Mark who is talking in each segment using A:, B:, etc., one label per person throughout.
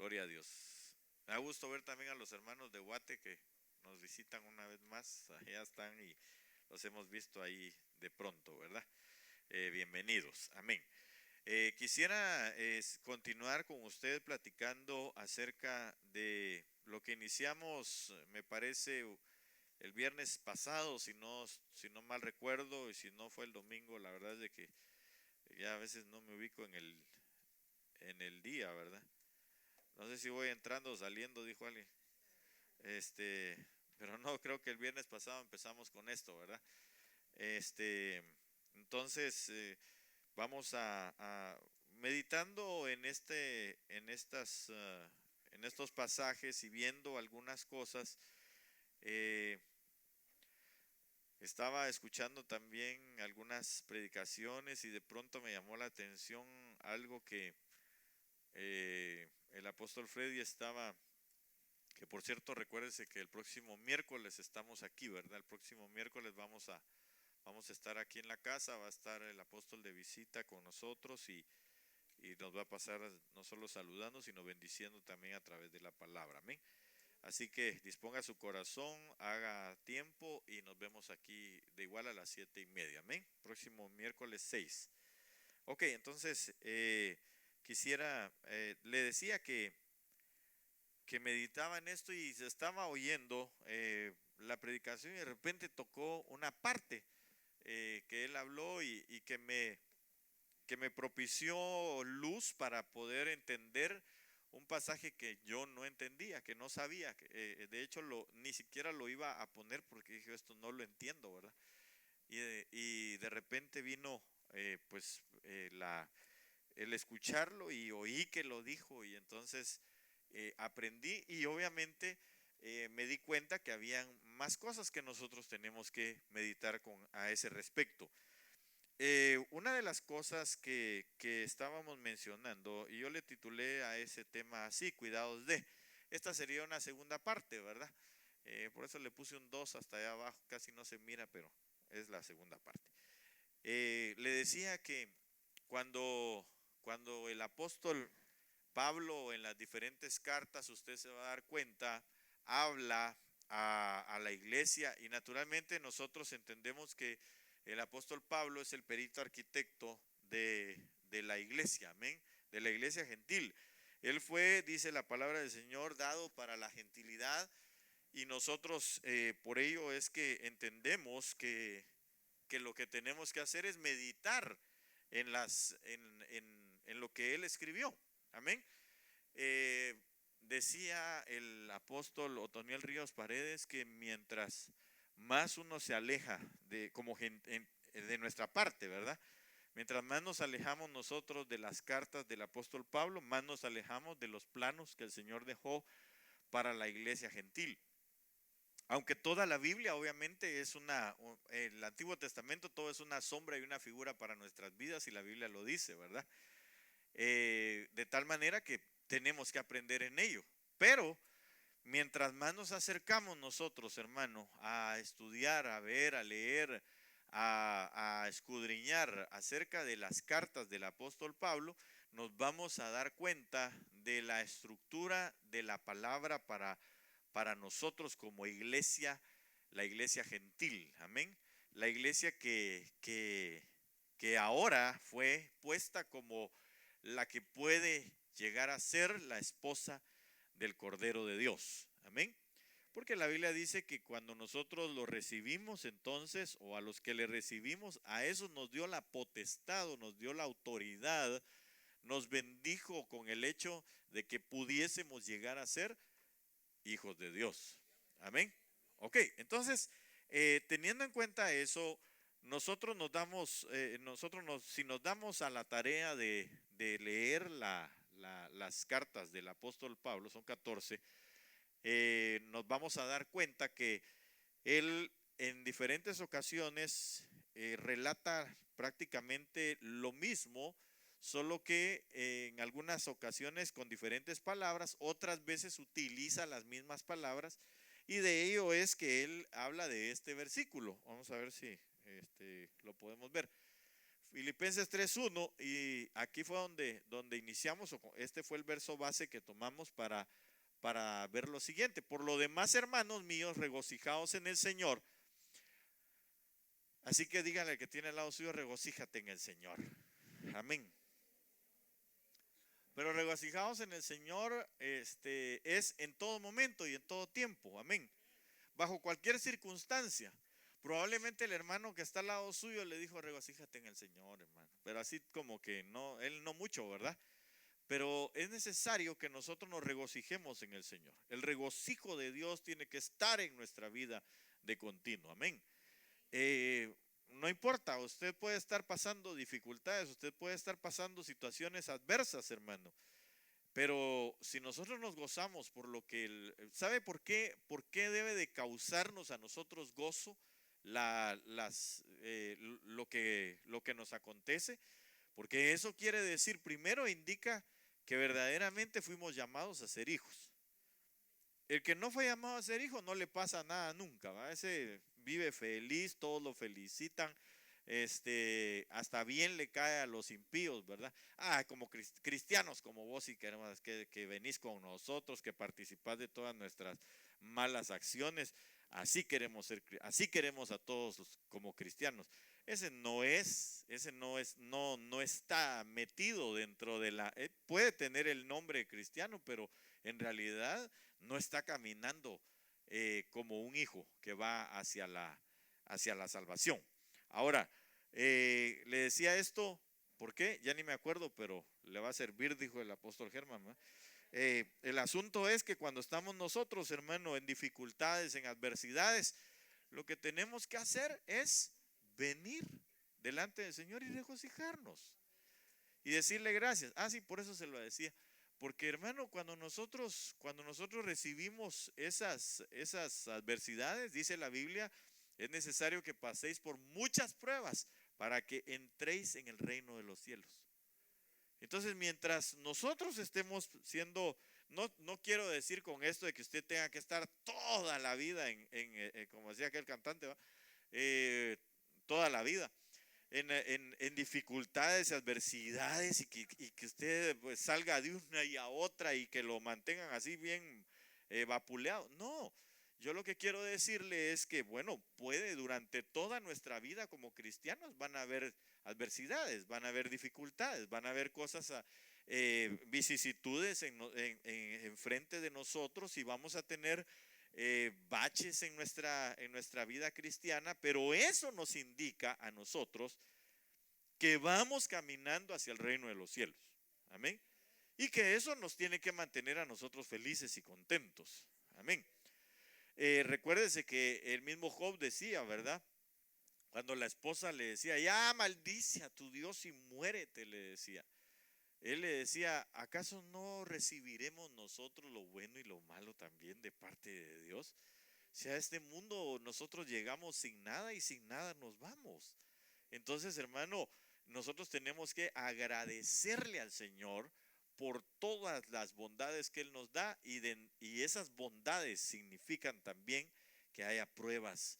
A: Gloria a Dios. Me da gusto ver también a los hermanos de Guate que nos visitan una vez más. Allá están y los hemos visto ahí de pronto, ¿verdad? Bienvenidos. Amén. Quisiera continuar con ustedes platicando acerca de lo que iniciamos, me parece, el viernes pasado, si no mal recuerdo, y si no fue el domingo. La verdad es de que ya a veces no me ubico en el día, ¿verdad? No sé si voy entrando o saliendo, dijo alguien. Este, pero no, creo que el viernes pasado empezamos con esto, ¿verdad? Este, entonces, vamos a meditando en estos pasajes y viendo algunas cosas. eh, Estaba escuchando también algunas predicaciones y de pronto me llamó la atención algo que el apóstol Freddy estaba. Que por cierto, recuérdense que el próximo miércoles estamos aquí, ¿verdad? El próximo miércoles vamos a estar aquí en la casa, va a estar el apóstol de visita con nosotros y nos va a pasar no solo saludando, sino bendiciendo también a través de la palabra. Amén. Así que disponga su corazón, haga tiempo y nos vemos aquí de igual a las 7:30. Amén. Próximo miércoles 6. Ok, entonces le decía que meditaba en esto y se estaba oyendo la predicación y de repente tocó una parte que él habló y que me propició luz para poder entender un pasaje que yo no entendía, que no sabía. De hecho, ni siquiera lo iba a poner porque dije, esto no lo entiendo, ¿verdad? Y de repente vino el escucharlo y oí que lo dijo y entonces aprendí y obviamente me di cuenta que habían más cosas que nosotros tenemos que meditar a ese respecto. Una de las cosas que estábamos mencionando, y yo le titulé a ese tema así, cuidados de, esta sería una segunda parte, ¿verdad? Por eso le puse un 2 hasta allá abajo, casi no se mira, pero es la segunda parte. Le decía que cuando, cuando el apóstol Pablo en las diferentes cartas, usted se va a dar cuenta, habla a la iglesia y naturalmente nosotros entendemos que el apóstol Pablo es el perito arquitecto de la iglesia, amén, de la iglesia gentil. Él fue, dice la palabra del Señor, dado para la gentilidad y nosotros por ello es que entendemos que lo que tenemos que hacer es meditar en lo que él escribió, amén. Eh, Decía el apóstol Otoniel Ríos Paredes que mientras más uno se aleja de nuestra parte, ¿verdad? Mientras más nos alejamos nosotros de las cartas del apóstol Pablo, más nos alejamos de los planos que el Señor dejó para la iglesia gentil. Aunque toda la Biblia obviamente el Antiguo Testamento todo es una sombra y una figura para nuestras vidas y la Biblia lo dice, ¿verdad? De tal manera que tenemos que aprender en ello. Pero mientras más nos acercamos nosotros, hermano, a estudiar, a ver, a leer, a escudriñar acerca de las cartas del apóstol Pablo, nos vamos a dar cuenta de la estructura de la palabra para nosotros como iglesia, la iglesia gentil, amén. La iglesia que ahora fue puesta como la que puede llegar a ser la esposa del Cordero de Dios, amén. Porque la Biblia dice que cuando nosotros lo recibimos entonces, o a los que le recibimos, a esos nos dio la potestad, o nos dio la autoridad, nos bendijo con el hecho de que pudiésemos llegar a ser hijos de Dios. Amén. Ok, entonces, teniendo en cuenta eso, si nos damos a la tarea de leer las cartas del apóstol Pablo, son 14, nos vamos a dar cuenta que él en diferentes ocasiones relata prácticamente lo mismo, solo que en algunas ocasiones con diferentes palabras, otras veces utiliza las mismas palabras, y de ello es que él habla de este versículo. Vamos a ver si lo podemos ver. Filipenses 3:1, y aquí fue donde iniciamos, este fue el verso base que tomamos para ver lo siguiente. Por lo demás, hermanos míos, regocijaos en el Señor. Así que díganle al que tiene al lado suyo, regocíjate en el Señor. Amén. Pero regocijaos en el Señor, es en todo momento y en todo tiempo. Amén. Bajo cualquier circunstancia. Probablemente el hermano que está al lado suyo le dijo, regocíjate en el Señor, hermano. Pero así como que no, él no mucho, ¿verdad? Pero es necesario que nosotros nos regocijemos en el Señor. El regocijo de Dios tiene que estar en nuestra vida de continuo. Amén. No importa, usted puede estar pasando dificultades, usted puede estar pasando situaciones adversas, hermano. Pero si nosotros nos gozamos por lo que, ¿sabe por qué? ¿Por qué debe de causarnos a nosotros gozo lo que nos acontece? Porque eso quiere decir, primero indica que verdaderamente fuimos llamados a ser hijos. El que no fue llamado a ser hijo no le pasa nada nunca, ¿va? Ese vive feliz, todos lo felicitan, hasta bien le cae a los impíos, ¿verdad? Como cristianos como vos y que venís con nosotros, que participás de todas nuestras malas acciones, así queremos a todos como cristianos. Ese no está metido dentro de puede tener el nombre de cristiano, pero en realidad no está caminando como un hijo que va hacia la salvación. Ahora, le decía esto, ¿por qué? Ya ni me acuerdo, pero le va a servir, dijo el apóstol Germán, ¿no? El asunto es que cuando estamos nosotros, hermano, en dificultades, en adversidades, lo que tenemos que hacer es venir delante del Señor y regocijarnos y decirle gracias. Sí, por eso se lo decía. Porque, hermano, cuando nosotros recibimos esas adversidades, dice la Biblia, es necesario que paséis por muchas pruebas para que entréis en el reino de los cielos. Entonces, mientras nosotros estemos siendo, no quiero decir con esto de que usted tenga que estar toda la vida como decía aquel cantante, ¿va? Toda la vida en dificultades, adversidades, y que usted pues salga de una y a otra y que lo mantengan así bien vapuleado. No, yo lo que quiero decirle es que, bueno, durante toda nuestra vida como cristianos van a haber adversidades, van a haber dificultades, van a haber cosas, vicisitudes en frente de nosotros, y vamos a tener baches en nuestra vida cristiana, pero eso nos indica a nosotros que vamos caminando hacia el reino de los cielos. Amén. Y que eso nos tiene que mantener a nosotros felices y contentos. Amén. Recuérdese que el mismo Job decía, ¿verdad? Cuando la esposa le decía, ya maldice a tu Dios y muérete, le decía. Él le decía, ¿acaso no recibiremos nosotros lo bueno y lo malo también de parte de Dios? Si a este mundo nosotros llegamos sin nada y sin nada nos vamos. Entonces, hermano, nosotros tenemos que agradecerle al Señor por todas las bondades que Él nos da, y esas bondades significan también que haya pruebas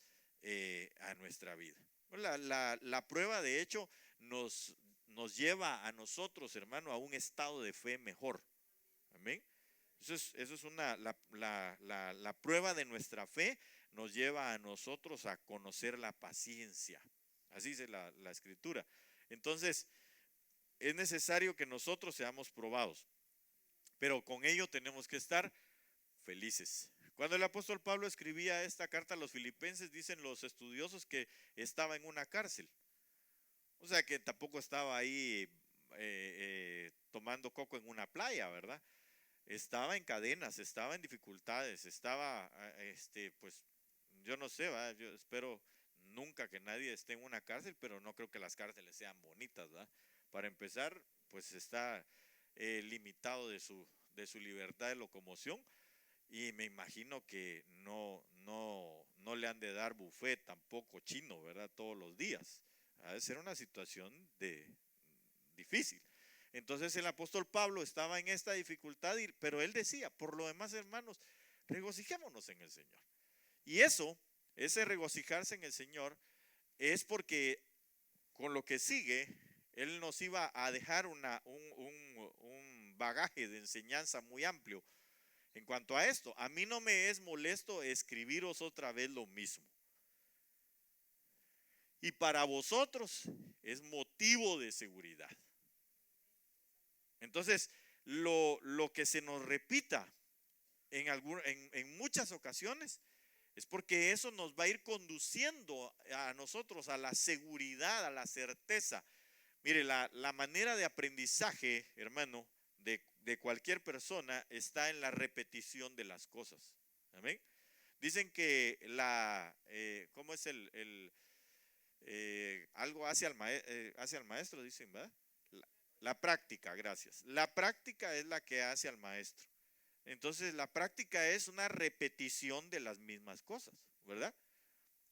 A: a nuestra vida. La prueba, de hecho, nos lleva a nosotros, hermano, a un estado de fe mejor. Amén. Eso es la prueba de nuestra fe, nos lleva a nosotros a conocer la paciencia. Así dice la escritura. Entonces, es necesario que nosotros seamos probados, pero con ello tenemos que estar felices. Cuando el apóstol Pablo escribía esta carta a los filipenses, dicen los estudiosos que estaba en una cárcel. O sea que tampoco estaba ahí tomando coco en una playa, ¿verdad? Estaba en cadenas, estaba en dificultades, estaba, pues, yo no sé, ¿verdad? Yo espero nunca que nadie esté en una cárcel, pero no creo que las cárceles sean bonitas, ¿verdad? Para empezar, pues está limitado de su libertad de locomoción, y me imagino que no le han de dar buffet tampoco chino, ¿verdad? Todos los días. Ha de ser una situación difícil. Entonces el apóstol Pablo estaba en esta dificultad, pero él decía, por lo demás, hermanos, regocijémonos en el Señor. Y ese regocijarse en el Señor es porque con lo que sigue, él nos iba a dejar un bagaje de enseñanza muy amplio en cuanto a esto. A mí no me es molesto escribiros otra vez lo mismo. Y para vosotros es motivo de seguridad. Entonces, lo que se nos repita en muchas ocasiones es porque eso nos va a ir conduciendo a nosotros a la seguridad, a la certeza. Mire, la manera de aprendizaje, hermano, de cualquier persona está en la repetición de las cosas. Amén. Dicen que ¿cómo es algo hacia el maestro, dicen, ¿verdad? La práctica, gracias. La práctica es la que hace al maestro. Entonces, la práctica es una repetición de las mismas cosas, ¿verdad?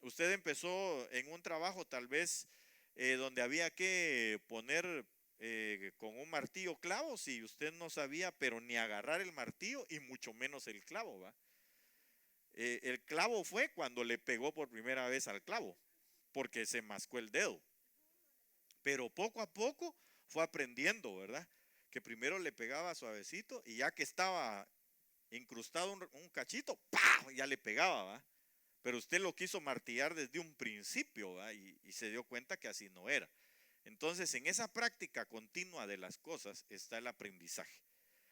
A: Usted empezó en un trabajo tal vez donde había que poner con un martillo clavos y usted no sabía, pero ni agarrar el martillo y mucho menos el clavo, ¿va? El clavo fue cuando le pegó por primera vez al clavo, porque se mascó el dedo. Pero poco a poco fue aprendiendo, ¿verdad? Que primero le pegaba suavecito y ya que estaba incrustado un cachito, ¡pah! Ya le pegaba, ¿va? Pero usted lo quiso martillar desde un principio, ¿va? Y se dio cuenta que así no era. Entonces, en esa práctica continua de las cosas está el aprendizaje.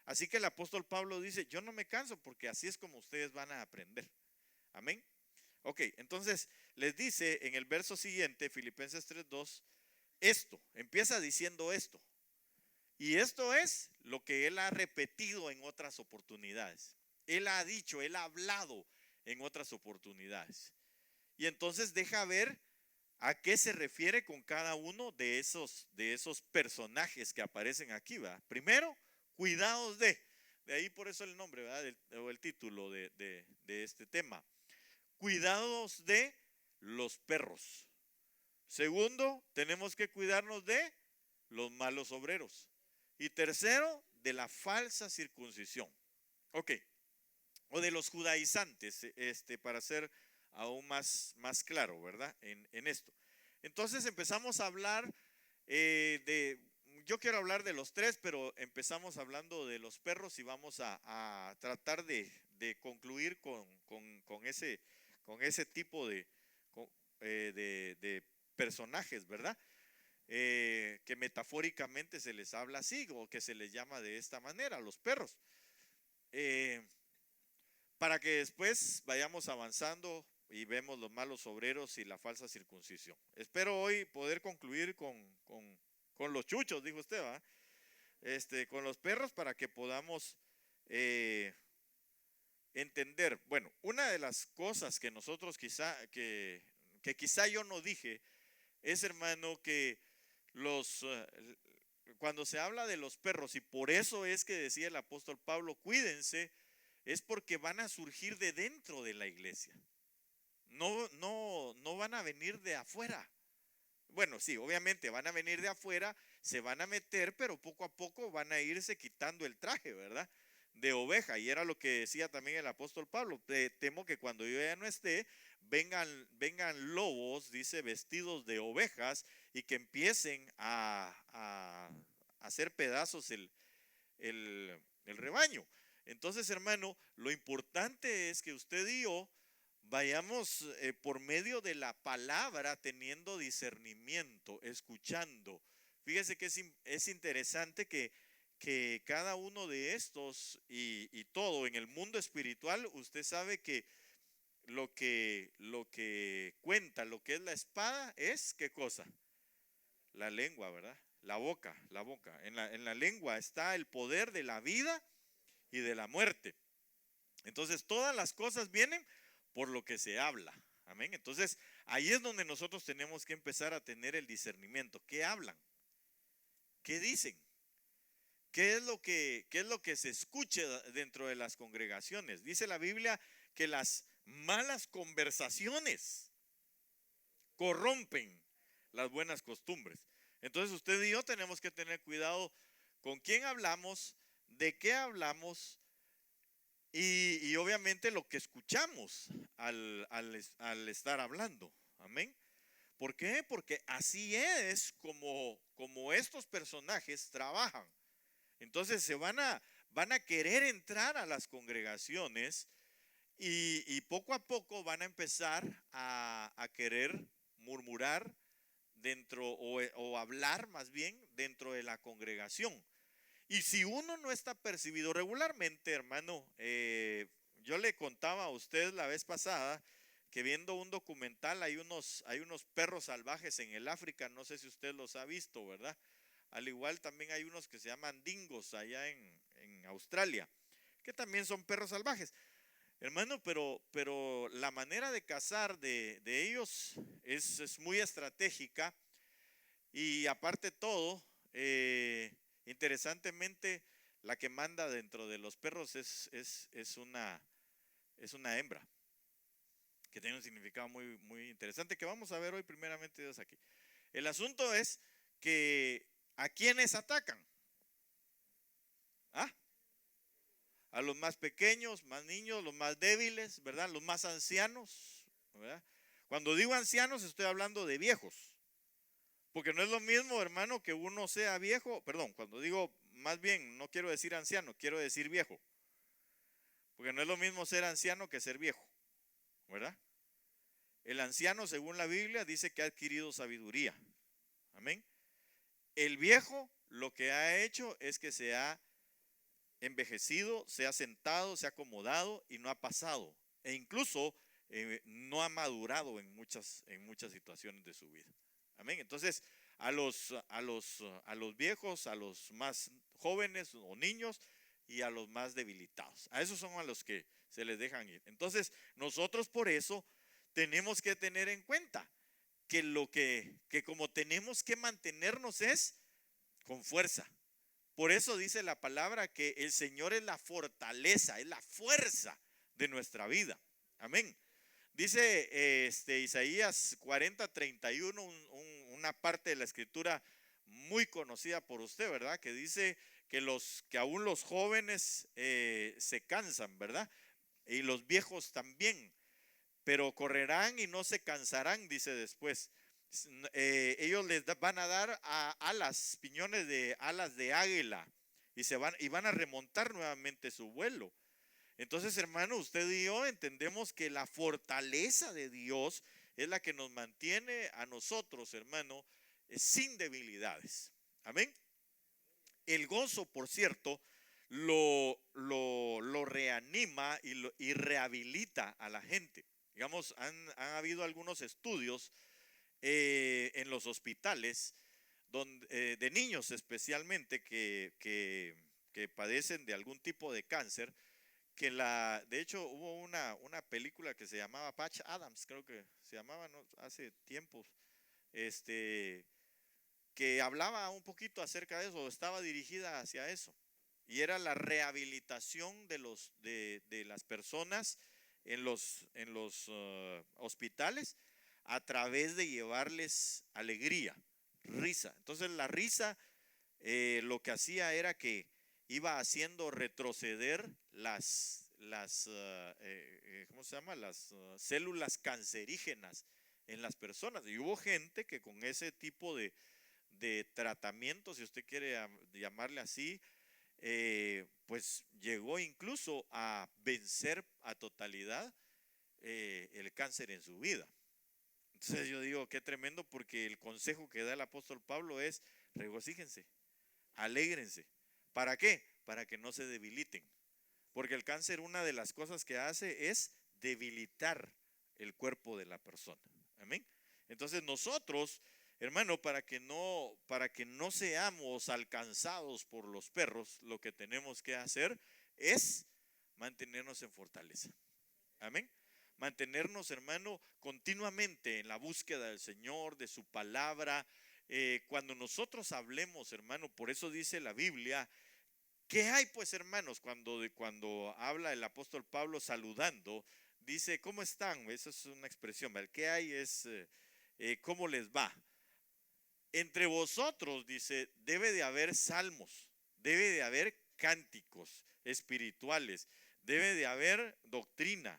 A: Así que el apóstol Pablo dice, yo no me canso porque así es como ustedes van a aprender. Amén. Ok, entonces les dice en el verso siguiente, Filipenses 3:2, esto, empieza diciendo esto. Y esto es lo que él ha repetido en otras oportunidades. Él ha dicho, él ha hablado en otras oportunidades. Y entonces deja ver a qué se refiere con cada uno de esos personajes que aparecen aquí, ¿va? Primero, cuidados de ahí por eso el nombre, ¿verdad? O el título de este tema. Cuidados de los perros. Segundo, tenemos que cuidarnos de los malos obreros. Y tercero, de la falsa circuncisión. Ok, o de los judaizantes, para ser aún más claro, ¿verdad? En esto. Entonces empezamos a hablar yo quiero hablar de los tres, pero empezamos hablando de los perros y vamos a tratar de concluir con ese tipo de personajes, ¿verdad? Que metafóricamente se les habla así o que se les llama de esta manera, los perros. Para que después vayamos avanzando y vemos los malos obreros y la falsa circuncisión. Espero hoy poder concluir con los chuchos, dijo usted, ¿va? Con los perros para que podamos entender. Bueno, una de las cosas que nosotros que quizá yo no dije es, hermano, que cuando se habla de los perros, y por eso es que decía el apóstol Pablo, cuídense, es porque van a surgir de dentro de la iglesia. No van a venir de afuera. Bueno, sí, obviamente van a venir de afuera, se van a meter, pero poco a poco van a irse quitando el traje, ¿verdad? De oveja. Y era lo que decía también el apóstol Pablo. Temo que cuando yo ya no esté, vengan lobos, dice, vestidos de ovejas y que empiecen a hacer pedazos el rebaño. Entonces, hermano, lo importante es que usted y yo vayamos por medio de la palabra teniendo discernimiento, escuchando. Fíjese que es interesante que cada uno de estos y todo en el mundo espiritual, usted sabe que lo que cuenta, lo que es la espada, es ¿qué cosa? La lengua, ¿verdad? La boca. En la lengua está el poder de la vida y de la muerte. Entonces todas las cosas vienen por lo que se habla. Amén. Entonces ahí es donde nosotros tenemos que empezar a tener el discernimiento. ¿Qué hablan? ¿Qué dicen? ¿Qué es lo que se escucha dentro de las congregaciones? Dice la Biblia que las malas conversaciones corrompen las buenas costumbres. Entonces usted y yo tenemos que tener cuidado con quién hablamos, de qué hablamos y obviamente lo que escuchamos al estar hablando. Amén. ¿Por qué? Porque así es como estos personajes trabajan. Entonces van a querer entrar a las congregaciones y poco a poco van a empezar a querer murmurar dentro o hablar más bien dentro de la congregación. Y si uno no está percibido regularmente, hermano, yo le contaba a usted la vez pasada que viendo un documental hay unos perros salvajes en el África, no sé si usted los ha visto, ¿verdad? Al igual también hay unos que se llaman dingos allá en Australia, que también son perros salvajes. Hermano, pero la manera de cazar de ellos es muy estratégica y aparte de todo, interesantemente, la que manda dentro de los perros es una hembra, que tiene un significado muy, muy interesante que vamos a ver hoy primeramente Dios aquí. El asunto es que ¿a quiénes atacan? ¿Ah? A los más pequeños, más niños, los más débiles, ¿verdad? Los más ancianos, ¿verdad? Cuando digo ancianos estoy hablando de viejos, porque no es lo mismo, hermano, que uno sea viejo, perdón, cuando digo más bien, no quiero decir anciano, quiero decir viejo, porque no es lo mismo ser anciano que ser viejo, ¿verdad? El anciano, según la Biblia, dice que ha adquirido sabiduría, amén. El viejo lo que ha hecho es que se ha envejecido, se ha sentado, se ha acomodado y no ha pasado. E incluso no ha madurado en muchas situaciones de su vida. Amén. Entonces, a los viejos, a los más jóvenes o niños y a los más debilitados. A esos son a los que se les dejan ir. Entonces, nosotros por eso tenemos que tener en cuenta que como tenemos que mantenernos es con fuerza. Por eso dice la palabra que el Señor es la fortaleza, es la fuerza de nuestra vida. Amén. Dice Isaías 40:31, una parte de la escritura muy conocida por usted, ¿verdad? Que dice que aún los jóvenes se cansan, ¿verdad? Y los viejos también, pero correrán y no se cansarán, dice después. Ellos les van a dar alas, piñones de alas de águila y van a remontar nuevamente su vuelo. Entonces, hermano, usted y yo entendemos que la fortaleza de Dios es la que nos mantiene a nosotros, hermano, sin debilidades. Amén. El gozo, por cierto, lo reanima y rehabilita a la gente. Digamos, han habido algunos estudios en los hospitales de niños especialmente que padecen de algún tipo de cáncer, de hecho hubo una película que se llamaba Patch Adams, creo que se llamaba, ¿no? Hace tiempos, que hablaba un poquito acerca de eso, estaba dirigida hacia eso, y era la rehabilitación de las personas en los hospitales a través de llevarles alegría, risa. Entonces la risa lo que hacía era que iba haciendo retroceder ¿cómo se llama? Las células cancerígenas en las personas. Y hubo gente que con ese tipo de tratamiento, si usted quiere llamarle así, pues llegó incluso a vencer a totalidad el cáncer en su vida. Entonces yo digo, qué tremendo, porque el consejo que da el apóstol Pablo es: regocíjense, alégrense. ¿Para qué? Para que no se debiliten. Porque el cáncer, una de las cosas que hace es debilitar el cuerpo de la persona. Amén. Entonces nosotros, hermano, para que no seamos alcanzados por los perros, lo que tenemos que hacer es mantenernos en fortaleza. Amén. Mantenernos, hermano, continuamente en la búsqueda del Señor, de su palabra. Cuando nosotros hablemos, hermano, por eso dice la Biblia, ¿qué hay pues, hermanos? Cuando habla el apóstol Pablo saludando, dice, ¿cómo están? Esa es una expresión, ¿verdad? ¿Qué hay? Es, ¿cómo les va? Entre vosotros, dice, debe de haber salmos, debe de haber cánticos espirituales, debe de haber doctrina,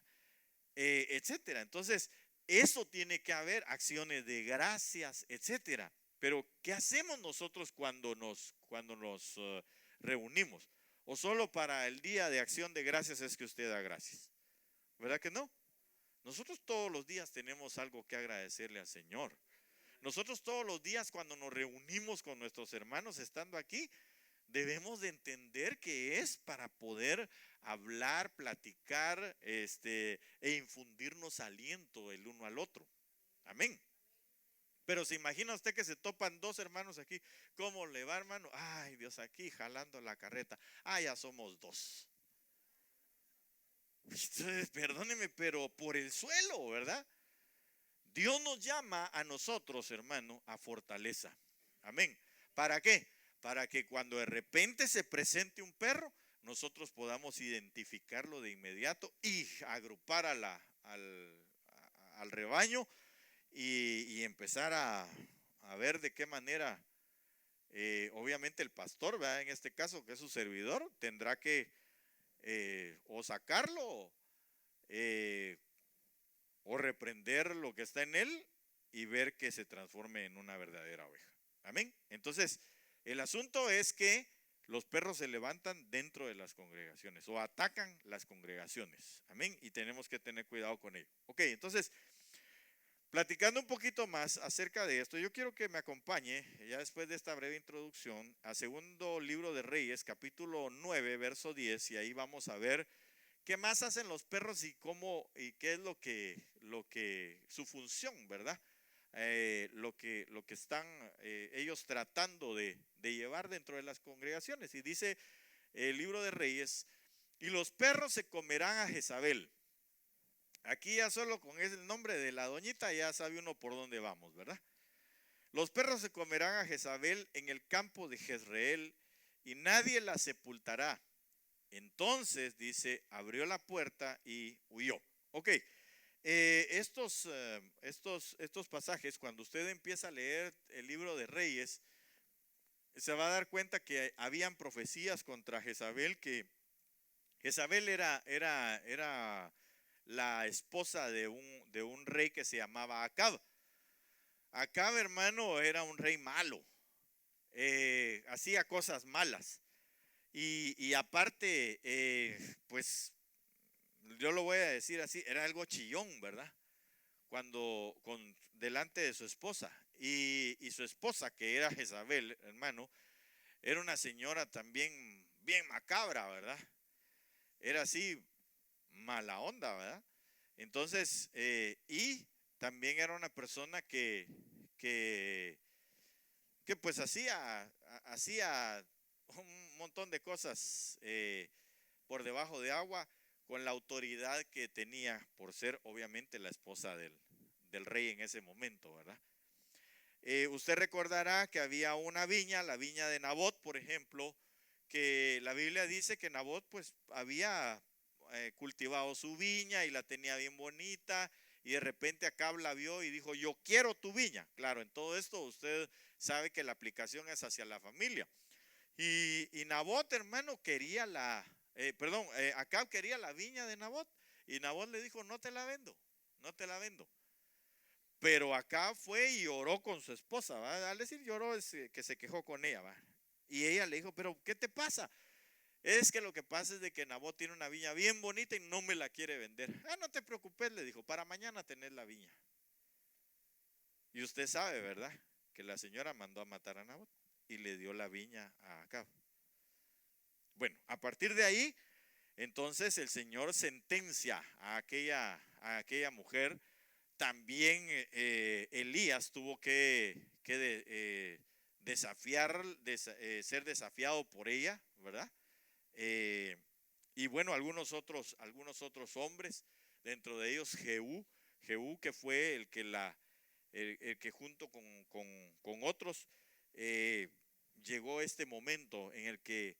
A: etcétera. Entonces, Eso tiene que haber, acciones de gracias, etcétera. Pero ¿qué hacemos nosotros cuando nos reunimos? ¿O solo para el día de acción de gracias es que usted da gracias? ¿Verdad que no? Nosotros todos los días tenemos algo que agradecerle al Señor. Nosotros todos los días cuando nos reunimos con nuestros hermanos estando aquí, debemos de entender que es para poder hablar, platicar, e infundirnos aliento el uno al otro. Amén. Pero se imagina usted que se topan dos hermanos aquí. ¿Cómo le va, hermano? Ay, Dios, aquí jalando la carreta. Ah, ya somos dos. Perdóneme, pero por el suelo, ¿verdad? Dios nos llama a nosotros, hermano, a fortaleza. Amén. ¿Para qué? Para que cuando de repente se presente un perro, nosotros podamos identificarlo de inmediato y agrupar al rebaño y empezar a ver de qué manera, obviamente el pastor, ¿verdad? En este caso, que es su servidor, tendrá que o sacarlo, eh, o reprender lo que está en él y ver que se transforme en una verdadera oveja. Amén. Entonces, el asunto es que los perros se levantan dentro de las congregaciones o atacan las congregaciones. Amén. Y tenemos que tener cuidado con ello. Ok, entonces, platicando un poquito más acerca de esto, yo quiero que me acompañe, ya después de esta breve introducción, a segundo libro de Reyes, capítulo 9, verso 10, y ahí vamos a ver qué más hacen los perros y cómo y qué es lo que su función, ¿verdad? Lo que están ellos tratando de llevar dentro de las congregaciones. Y dice el libro de Reyes, y los perros se comerán a Jezabel. Aquí ya solo con el nombre de la doñita ya sabe uno por dónde vamos, ¿verdad? Los perros se comerán a Jezabel en el campo de Jezreel y nadie la sepultará. Entonces, dice, abrió la puerta y huyó. Ok, estos pasajes, cuando usted empieza a leer el libro de Reyes, se va a dar cuenta que habían profecías contra Jezabel, que Jezabel era la esposa de un rey que se llamaba Acab. Acab, hermano, era un rey malo, hacía cosas malas. Y aparte, pues yo lo voy a decir así, era algo chillón, ¿verdad? Delante de su esposa. Y su esposa, que era Jezabel, hermano, era una señora también bien macabra, ¿verdad? Era así, mala onda, ¿verdad? Entonces, y también era una persona que, que pues hacía un montón de cosas por debajo de agua con la autoridad que tenía por ser obviamente la esposa del rey en ese momento, ¿verdad? Usted recordará que había una viña, la viña de Nabot, por ejemplo, que la Biblia dice que Nabot pues había cultivado su viña y la tenía bien bonita, y de repente Acab la vio y dijo, yo quiero tu viña. Claro, en todo esto usted sabe que la aplicación es hacia la familia. Y Nabot, hermano, Acab quería la viña de Nabot, y Nabot le dijo, no te la vendo, no te la vendo. Pero Acab fue y oró con su esposa, ¿va? Al decir lloró es que se quejó con ella, ¿va? Y ella le dijo, pero ¿qué te pasa? Es que lo que pasa es de que Nabot tiene una viña bien bonita y no me la quiere vender. Ah, no te preocupes, le dijo, para mañana tenés la viña. Y usted sabe, ¿verdad? Que la señora mandó a matar a Nabot y le dio la viña a Acab. Bueno, a partir de ahí, entonces el Señor sentencia a aquella mujer. También Elías tuvo que ser desafiado por ella, ¿verdad? Y bueno, algunos otros hombres, dentro de ellos Jehú, que fue el que junto con otros llegó este momento en el que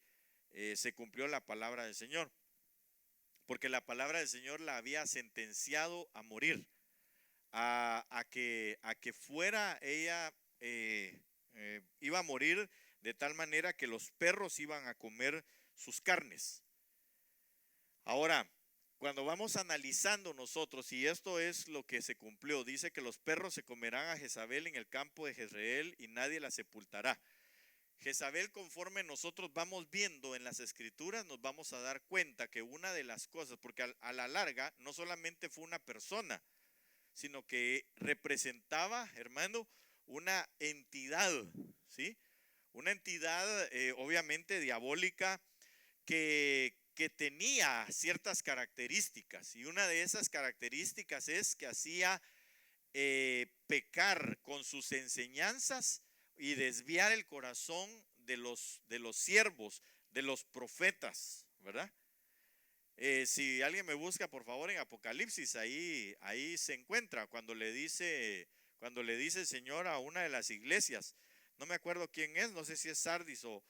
A: se cumplió la palabra del Señor, porque la palabra del Señor la había sentenciado a morir, a que fuera ella, iba a morir de tal manera que los perros iban a comer sus carnes. Ahora, cuando vamos analizando nosotros, y esto es lo que se cumplió, dice que los perros se comerán a Jezabel en el campo de Jezreel y nadie la sepultará. Jezabel, conforme nosotros vamos viendo en las escrituras, nos vamos a dar cuenta que una de las cosas, porque a la larga no solamente fue una persona, sino que representaba, hermano, una entidad, ¿sí? Una entidad obviamente diabólica que tenía ciertas características, y una de esas características es que hacía pecar con sus enseñanzas y desviar el corazón de los siervos, de los profetas, ¿verdad? Si alguien me busca, por favor, en Apocalipsis, ahí se encuentra cuando le dice el Señor a una de las iglesias, no me acuerdo quién es, no sé si es Sardis o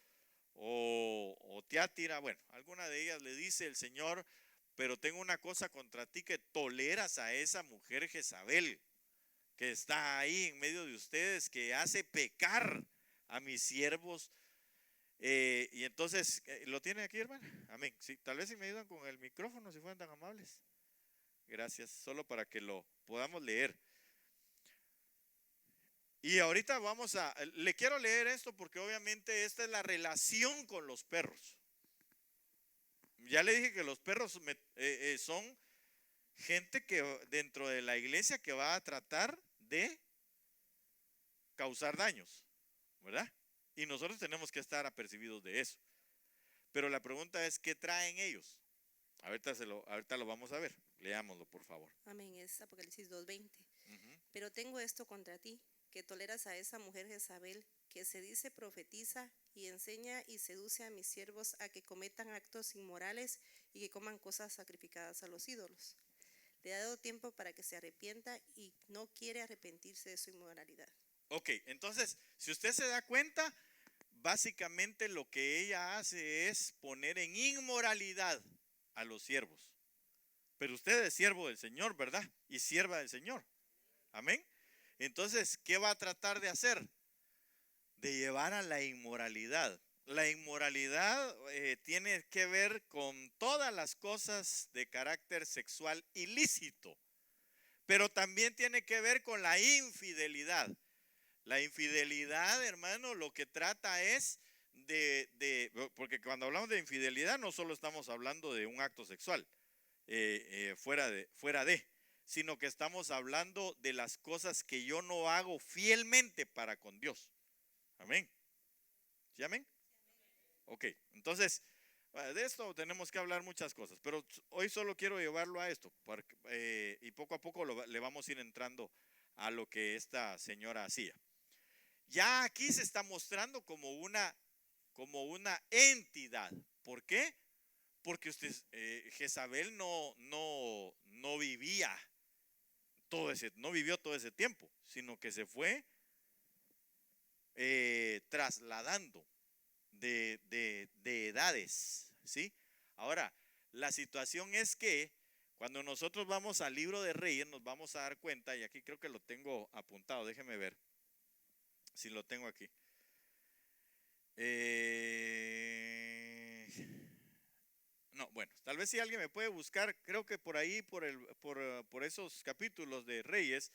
A: Tiátira, bueno, alguna de ellas le dice el Señor, pero tengo una cosa contra ti, que toleras a esa mujer Jezabel, que está ahí en medio de ustedes, que hace pecar a mis siervos. Y entonces, ¿lo tiene aquí, hermano? Amén. Sí, tal vez si me ayudan con el micrófono, si fueran tan amables. Gracias, solo para que lo podamos leer. Y ahorita le quiero leer esto porque obviamente esta es la relación con los perros. Ya le dije que los perros son gente que dentro de la iglesia que va a tratar de causar daños, ¿verdad? Y nosotros tenemos que estar apercibidos de eso. Pero la pregunta es, ¿qué traen ellos? Ahorita lo vamos a ver. Leámoslo, por favor.
B: Amén, es Apocalipsis 2:20.
A: Uh-huh.
B: Pero tengo esto contra ti, que toleras a esa mujer Jezabel, que se dice profetiza y enseña y seduce a mis siervos a que cometan actos inmorales y que coman cosas sacrificadas a los ídolos. Le ha dado tiempo para que se arrepienta y no quiere arrepentirse de su inmoralidad.
A: Ok, entonces, si usted se da cuenta, básicamente lo que ella hace es poner en inmoralidad a los siervos. Pero usted es siervo del Señor, ¿verdad? Y sierva del Señor. Amén. Entonces, ¿qué va a tratar de hacer? De llevar a la inmoralidad. La inmoralidad tiene que ver con todas las cosas de carácter sexual ilícito, pero también tiene que ver con la infidelidad. La infidelidad, hermano, lo que trata es porque cuando hablamos de infidelidad no solo estamos hablando de un acto sexual fuera de, sino que estamos hablando de las cosas que yo no hago fielmente para con Dios. Amén. ¿Sí, amén? Ok, entonces de esto tenemos que hablar muchas cosas, pero hoy solo quiero llevarlo a esto y poco a poco le vamos a ir entrando a lo que esta señora hacía. Ya aquí se está mostrando como una entidad. ¿Por qué? Porque Jezabel no vivía no vivió todo ese tiempo, sino que se fue trasladando de edades, ¿sí? Ahora, la situación es que cuando nosotros vamos al libro de Reyes nos vamos a dar cuenta, y aquí creo que lo tengo apuntado, déjeme ver si lo tengo aquí. No, bueno, tal vez si alguien me puede buscar, creo que por ahí, por esos capítulos de Reyes,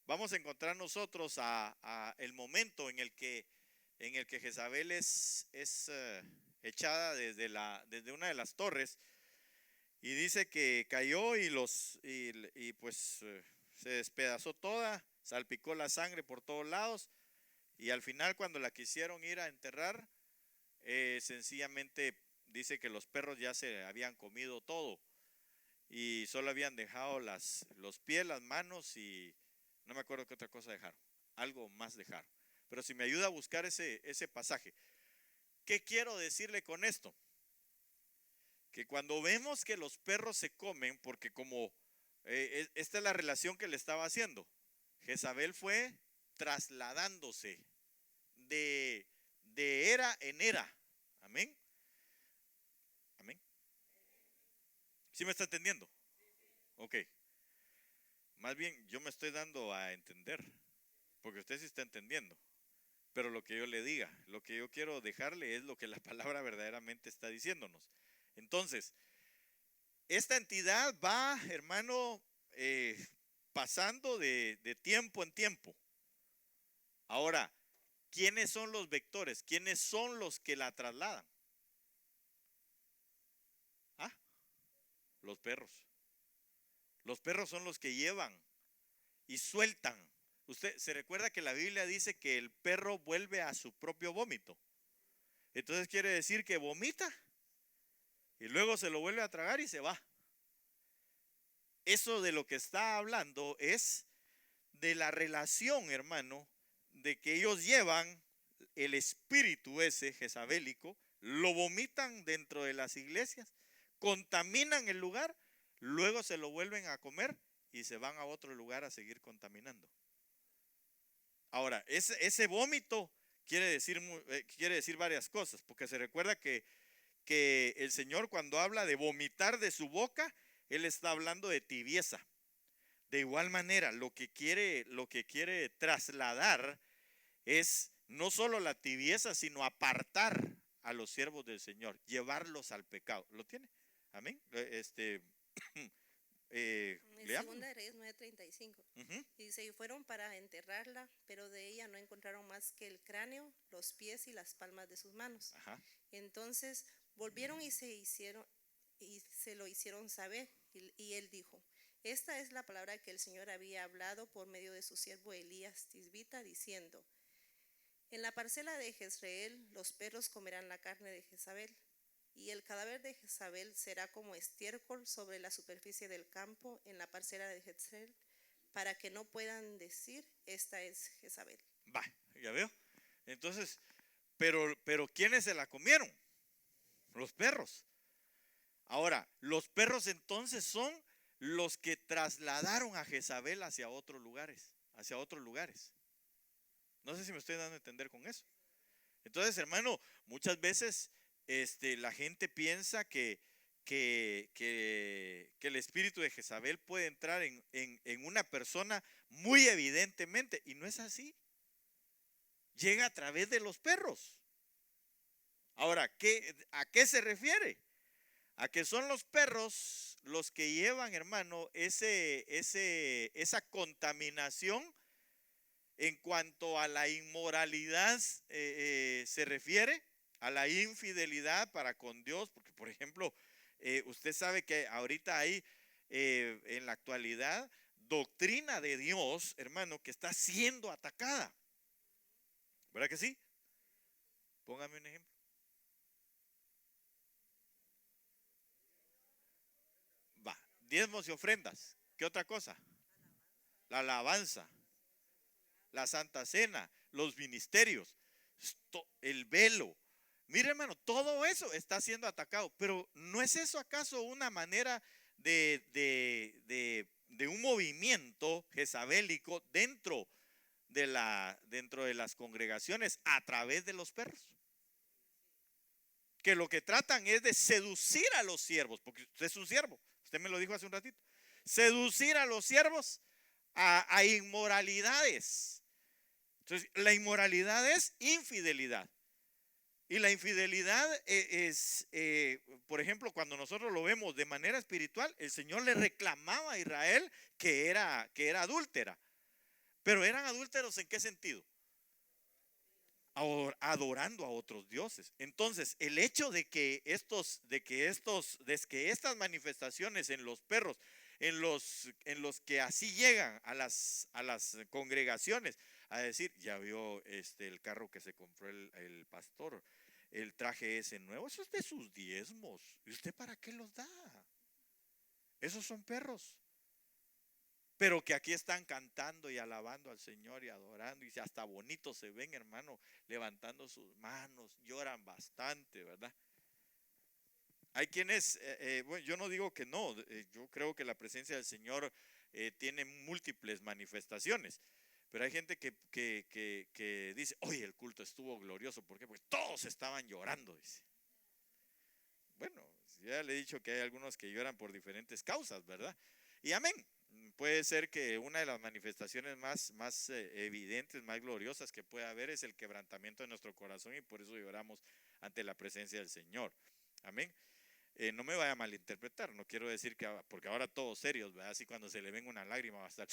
A: vamos a encontrar nosotros a el momento en el que Jezabel es echada desde una de las torres, y dice que cayó y pues se despedazó toda, salpicó la sangre por todos lados, y al final cuando la quisieron ir a enterrar, sencillamente dice que los perros ya se habían comido todo y solo habían dejado los pies, las manos y no me acuerdo qué otra cosa dejaron, algo más dejaron. Pero si me ayuda a buscar ese pasaje. ¿Qué quiero decirle con esto? Que cuando vemos que los perros se comen, porque como esta es la relación que le estaba haciendo, Jezabel fue trasladándose de era en era. Amén. Amén. ¿Sí me está entendiendo? Ok. Más bien yo me estoy dando a entender, porque usted sí está entendiendo. Pero lo que yo le diga, lo que yo quiero dejarle es lo que la palabra verdaderamente está diciéndonos. Entonces, esta entidad va, hermano, pasando de tiempo en tiempo. Ahora, ¿quiénes son los vectores? ¿Quiénes son los que la trasladan? ¿Ah? Los perros. Los perros son los que llevan y sueltan. Usted se recuerda que la Biblia dice que el perro vuelve a su propio vómito. Entonces quiere decir que vomita y luego se lo vuelve a tragar y se va. Eso de lo que está hablando es de la relación, hermano, de que ellos llevan el espíritu ese jezabélico, lo vomitan dentro de las iglesias, contaminan el lugar, luego se lo vuelven a comer y se van a otro lugar a seguir contaminando. Ahora, ese vómito quiere decir varias cosas, porque se recuerda que el Señor, cuando habla de vomitar de su boca, Él está hablando de tibieza. De igual manera, lo que quiere trasladar es no solo la tibieza, sino apartar a los siervos del Señor, llevarlos al pecado. ¿Lo tiene? Amén.
B: En
A: Leamos.
B: 2 de Reyes 9:35.
A: Ujú.
B: Y dice, y fueron para enterrarla, pero de ella no encontraron más que el cráneo, los pies y las palmas de sus manos.
A: Ajá.
B: Entonces volvieron y se lo hicieron saber. Y él dijo, esta es la palabra que el Señor había hablado por medio de su siervo Elías Tisbita, diciendo, en la parcela de Jezreel los perros comerán la carne de Jezabel, y el cadáver de Jezabel será como estiércol sobre la superficie del campo en la parcela de Jezreel, para que no puedan decir, esta es Jezabel.
A: Va, ya veo. Entonces, pero ¿quiénes se la comieron? Los perros. Ahora, los perros entonces son los que trasladaron a Jezabel hacia otros lugares, No sé si me estoy dando a entender con eso. Entonces, hermano, muchas veces la gente piensa que el espíritu de Jezabel puede entrar en una persona muy evidentemente, y no es así. Llega a través de los perros. Ahora, ¿a qué se refiere? A que son los perros los que llevan, hermano, esa contaminación en cuanto a la inmoralidad se refiere, a la infidelidad para con Dios, porque por ejemplo, usted sabe que ahorita hay en la actualidad doctrina de Dios, hermano, que está siendo atacada. ¿Verdad que sí? Póngame un ejemplo. Va, diezmos y ofrendas. ¿Qué otra cosa? La alabanza, la Santa Cena, los ministerios, el velo. Mire, hermano, todo eso está siendo atacado. Pero ¿no es eso acaso una manera de un movimiento jezabélico dentro de las congregaciones a través de los perros? Que lo que tratan es de seducir a los siervos, porque usted es un siervo, usted me lo dijo hace un ratito. Seducir a los siervos a inmoralidades. Entonces, la inmoralidad es infidelidad. Y la infidelidad es, por ejemplo, cuando nosotros lo vemos de manera espiritual, el Señor le reclamaba a Israel que era adúltera. Pero eran adúlteros ¿en qué sentido? Adorando a otros dioses. Entonces, el hecho de que estas manifestaciones en los perros, en los que así llegan a las congregaciones a decir, ya vio el carro que se compró el pastor, el traje ese nuevo, eso es de sus diezmos. ¿Y usted para qué los da? Esos son perros. Pero que aquí están cantando y alabando al Señor y adorando, y hasta bonitos se ven, hermano, levantando sus manos, lloran bastante, ¿verdad? Hay quienes, bueno, yo no digo que no, yo creo que la presencia del Señor tiene múltiples manifestaciones, pero hay gente que dice, oye, el culto estuvo glorioso, ¿por qué? Pues todos estaban llorando, dice. Bueno, ya le he dicho que hay algunos que lloran por diferentes causas, ¿verdad? Y amén. Puede ser que una de las manifestaciones más evidentes, más gloriosas que puede haber es el quebrantamiento de nuestro corazón, y por eso lloramos ante la presencia del Señor. Amén. No me vaya a malinterpretar, no quiero decir que, porque ahora todos serios, ¿verdad? Así cuando se le venga una lágrima va a estar,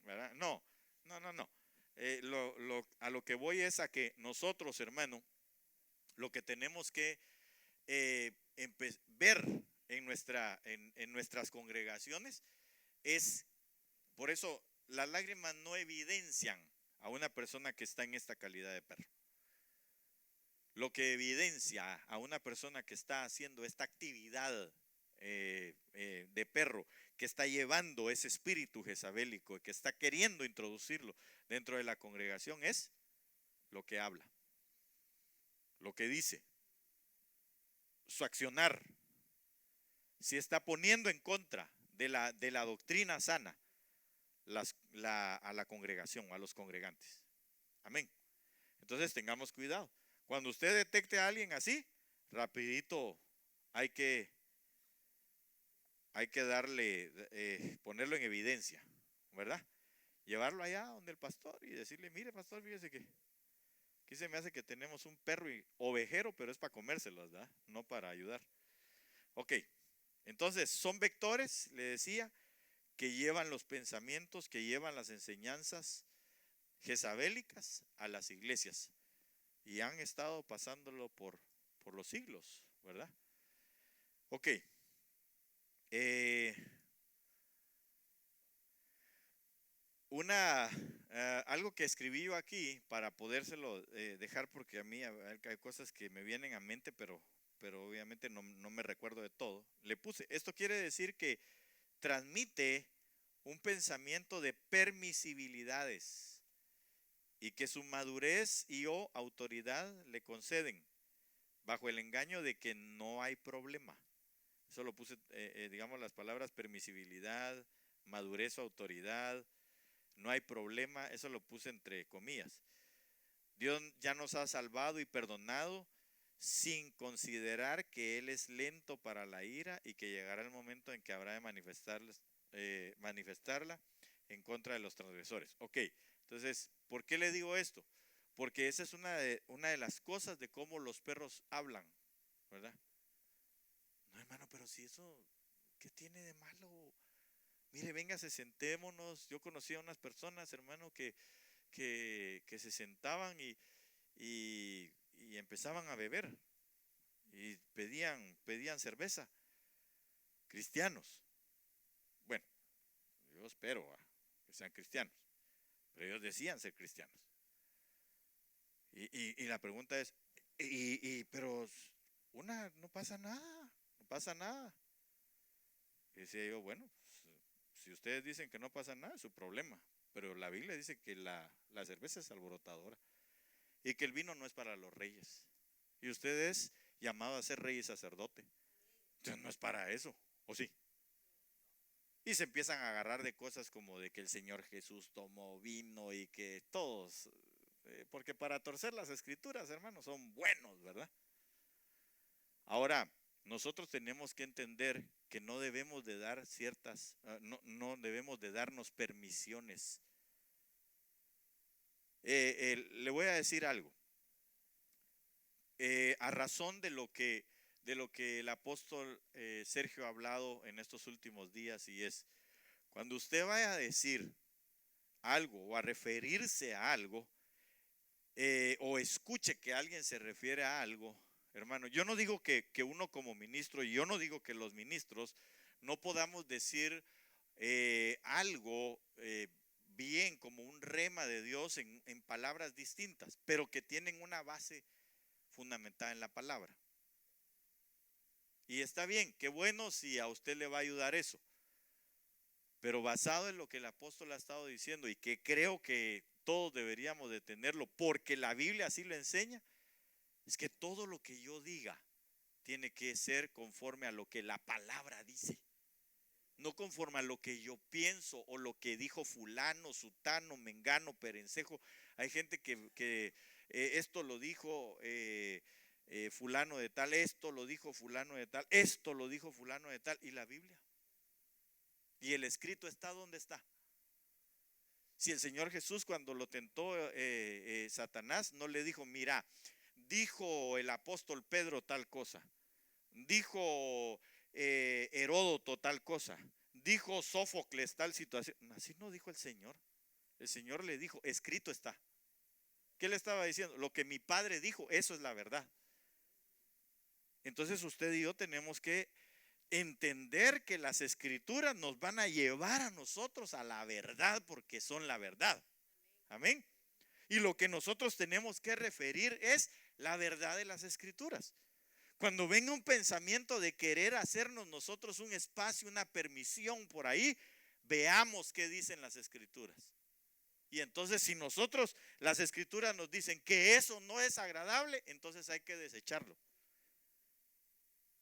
A: ¿verdad? No, no, no, no. A lo que voy es a que nosotros, hermano, lo que tenemos que ver en nuestras congregaciones es, por eso las lágrimas no evidencian a una persona que está en esta calidad de perro. Lo que evidencia a una persona que está haciendo esta actividad de perro, que está llevando ese espíritu jezabélico, que está queriendo introducirlo dentro de la congregación, es lo que habla, lo que dice, su accionar. Si está poniendo en contra de la doctrina sana a la congregación, a los congregantes. Amén. Entonces tengamos cuidado. Cuando usted detecte a alguien así, rapidito hay que darle, ponerlo en evidencia, ¿verdad? Llevarlo allá donde el pastor y decirle, mire pastor, fíjese que aquí se me hace que tenemos un perro ovejero, pero es para comérselos, ¿verdad? No para ayudar. Ok, entonces son vectores, le decía, que llevan los pensamientos, que llevan las enseñanzas jezabélicas a las iglesias. Y han estado pasándolo por los siglos, ¿verdad? Ok. Algo que escribí yo aquí para podérselo dejar, porque a mí hay cosas que me vienen a mente, pero obviamente no me recuerdo de todo. Le puse, esto quiere decir que transmite un pensamiento de permisibilidades y que su madurez y o autoridad le conceden bajo el engaño de que no hay problema. Eso lo puse, digamos, las palabras permisibilidad, madurez o autoridad, no hay problema, eso lo puse entre comillas. Dios ya nos ha salvado y perdonado sin considerar que Él es lento para la ira y que llegará el momento en que habrá de manifestarla en contra de los transgresores. Ok, entonces, ¿por qué le digo esto? Porque esa es una de las cosas de cómo los perros hablan, ¿verdad? No, hermano, pero si eso, ¿qué tiene de malo? Mire, véngase, sentémonos. Yo conocí a unas personas, hermano, que se sentaban y empezaban a beber y pedían cerveza. Cristianos. Bueno, yo espero que sean cristianos, pero ellos decían ser cristianos. Y la pregunta es, pero no pasa nada, no pasa nada. Y decía yo, bueno, pues, si ustedes dicen que no pasa nada, es su problema. Pero la Biblia dice que la cerveza es alborotadora y que el vino no es para los reyes. Y usted es llamado a ser rey y sacerdote. Entonces no es para eso, ¿o sí? Y se empiezan a agarrar de cosas como de que el Señor Jesús tomó vino y que todos, porque para torcer las escrituras, hermanos, son buenos, ¿verdad? Ahora, nosotros tenemos que entender que no debemos de dar no debemos de darnos permisiones. Le voy a decir algo. A razón de lo que el apóstol Sergio ha hablado en estos últimos días, y es, cuando usted vaya a decir algo o a referirse a algo, o escuche que alguien se refiere a algo, hermano, yo no digo que uno como ministro, y yo no digo que los ministros no podamos decir algo bien como un rema de Dios en palabras distintas, pero que tienen una base fundamentada en la palabra. Y está bien, qué bueno si a usted le va a ayudar eso. Pero basado en lo que el apóstol ha estado diciendo y que creo que todos deberíamos de tenerlo porque la Biblia así lo enseña, es que todo lo que yo diga tiene que ser conforme a lo que la palabra dice. No conforme a lo que yo pienso o lo que dijo fulano, sutano, mengano, perencejo. Hay gente que esto lo dijo fulano de tal, esto lo dijo fulano de tal, esto lo dijo fulano de tal. ¿Y la Biblia? ¿Y el escrito está donde está? Si el Señor Jesús, cuando lo tentó Satanás, no le dijo, mira, dijo el apóstol Pedro tal cosa, dijo Heródoto tal cosa, dijo Sófocles tal situación. Así no dijo el Señor. El Señor le dijo, escrito está. ¿Qué le estaba diciendo? Lo que mi Padre dijo, eso es la verdad. Entonces usted y yo tenemos que entender que las escrituras nos van a llevar a nosotros a la verdad, porque son la verdad. Amén. Y lo que nosotros tenemos que referir es la verdad de las escrituras. Cuando venga un pensamiento de querer hacernos nosotros un espacio, una permisión por ahí, veamos qué dicen las escrituras. Y entonces si nosotros, las escrituras nos dicen que eso no es agradable, entonces hay que desecharlo.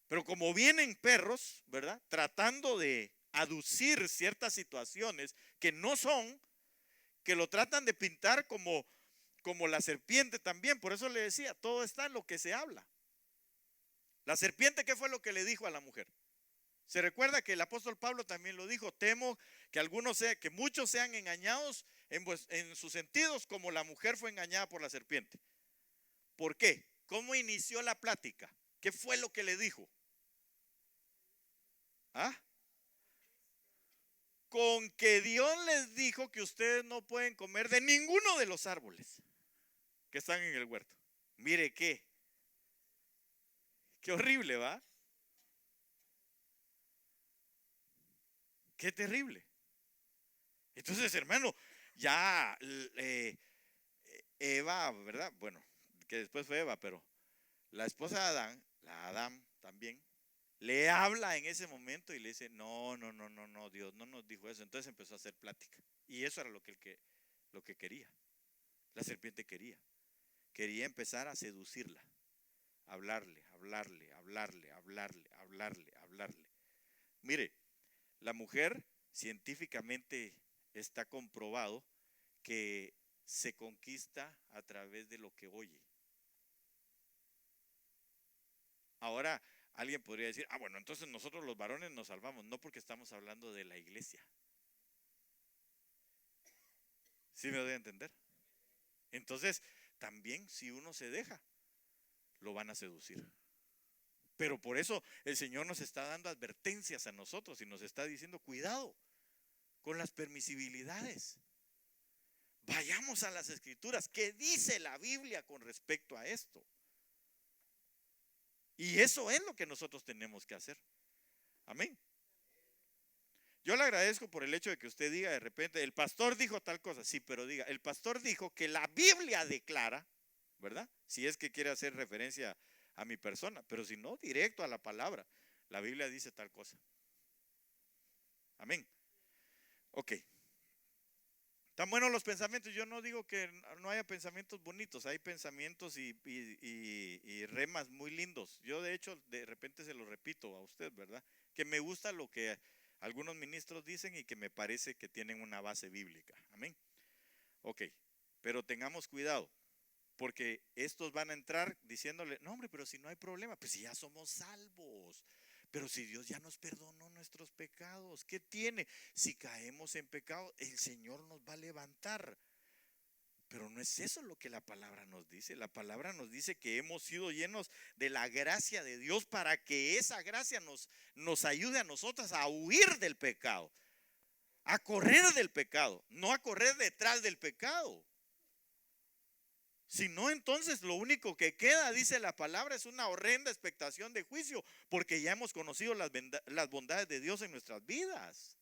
A: Pero como vienen perros, ¿verdad? Tratando de aducir ciertas situaciones que no son, que lo tratan de pintar como la serpiente también. Por eso le decía, todo está en lo que se habla. La serpiente, ¿qué fue lo que le dijo a la mujer? Se recuerda que el apóstol Pablo también lo dijo, temo que muchos sean engañados en sus sentidos como la mujer fue engañada por la serpiente. ¿Por qué? ¿Cómo inició la plática? ¿Qué fue lo que le dijo? ¿Ah? Con que Dios les dijo que ustedes no pueden comer de ninguno de los árboles que están en el huerto. Mire qué horrible, ¿va? Qué terrible. Entonces, hermano, ya Eva, ¿verdad? Bueno, que después fue Eva, pero la esposa de Adán, la Adán también, le habla en ese momento y le dice, no, Dios no nos dijo eso. Entonces empezó a hacer plática. Y eso era lo que quería. La serpiente quería empezar a seducirla, hablarle. Mire, la mujer científicamente está comprobado que se conquista a través de lo que oye. Ahora alguien podría decir, bueno, entonces nosotros los varones nos salvamos. No, porque estamos hablando de la iglesia. ¿Sí me doy a entender? Entonces, también si uno se deja, lo van a seducir. Pero por eso el Señor nos está dando advertencias a nosotros y nos está diciendo, cuidado con las permisibilidades. Vayamos a las escrituras. ¿Qué dice la Biblia con respecto a esto? Y eso es lo que nosotros tenemos que hacer. Amén. Yo le agradezco por el hecho de que usted diga de repente, el pastor dijo tal cosa. Sí, pero diga, el pastor dijo que la Biblia declara, ¿verdad? Si es que quiere hacer referencia a mi persona, pero si no, directo a la palabra. La Biblia dice tal cosa. Amén. Ok. Tan buenos los pensamientos. Yo no digo que no haya pensamientos bonitos. Hay pensamientos y remas muy lindos. Yo de hecho de repente se lo repito a usted, ¿verdad? Que me gusta lo que algunos ministros dicen y que me parece que tienen una base bíblica. Amén. Ok. Pero tengamos cuidado, porque estos van a entrar diciéndole, no hombre, pero si no hay problema, pues si ya somos salvos. Pero si Dios ya nos perdonó nuestros pecados, ¿qué tiene? Si caemos en pecado, el Señor nos va a levantar. Pero no es eso lo que la palabra nos dice. La palabra nos dice que hemos sido llenos de la gracia de Dios para que esa gracia nos ayude a nosotros a huir del pecado, a correr del pecado, no a correr detrás del pecado. Si no, entonces lo único que queda, dice la palabra, es una horrenda expectación de juicio, porque ya hemos conocido las bondades de Dios en nuestras vidas.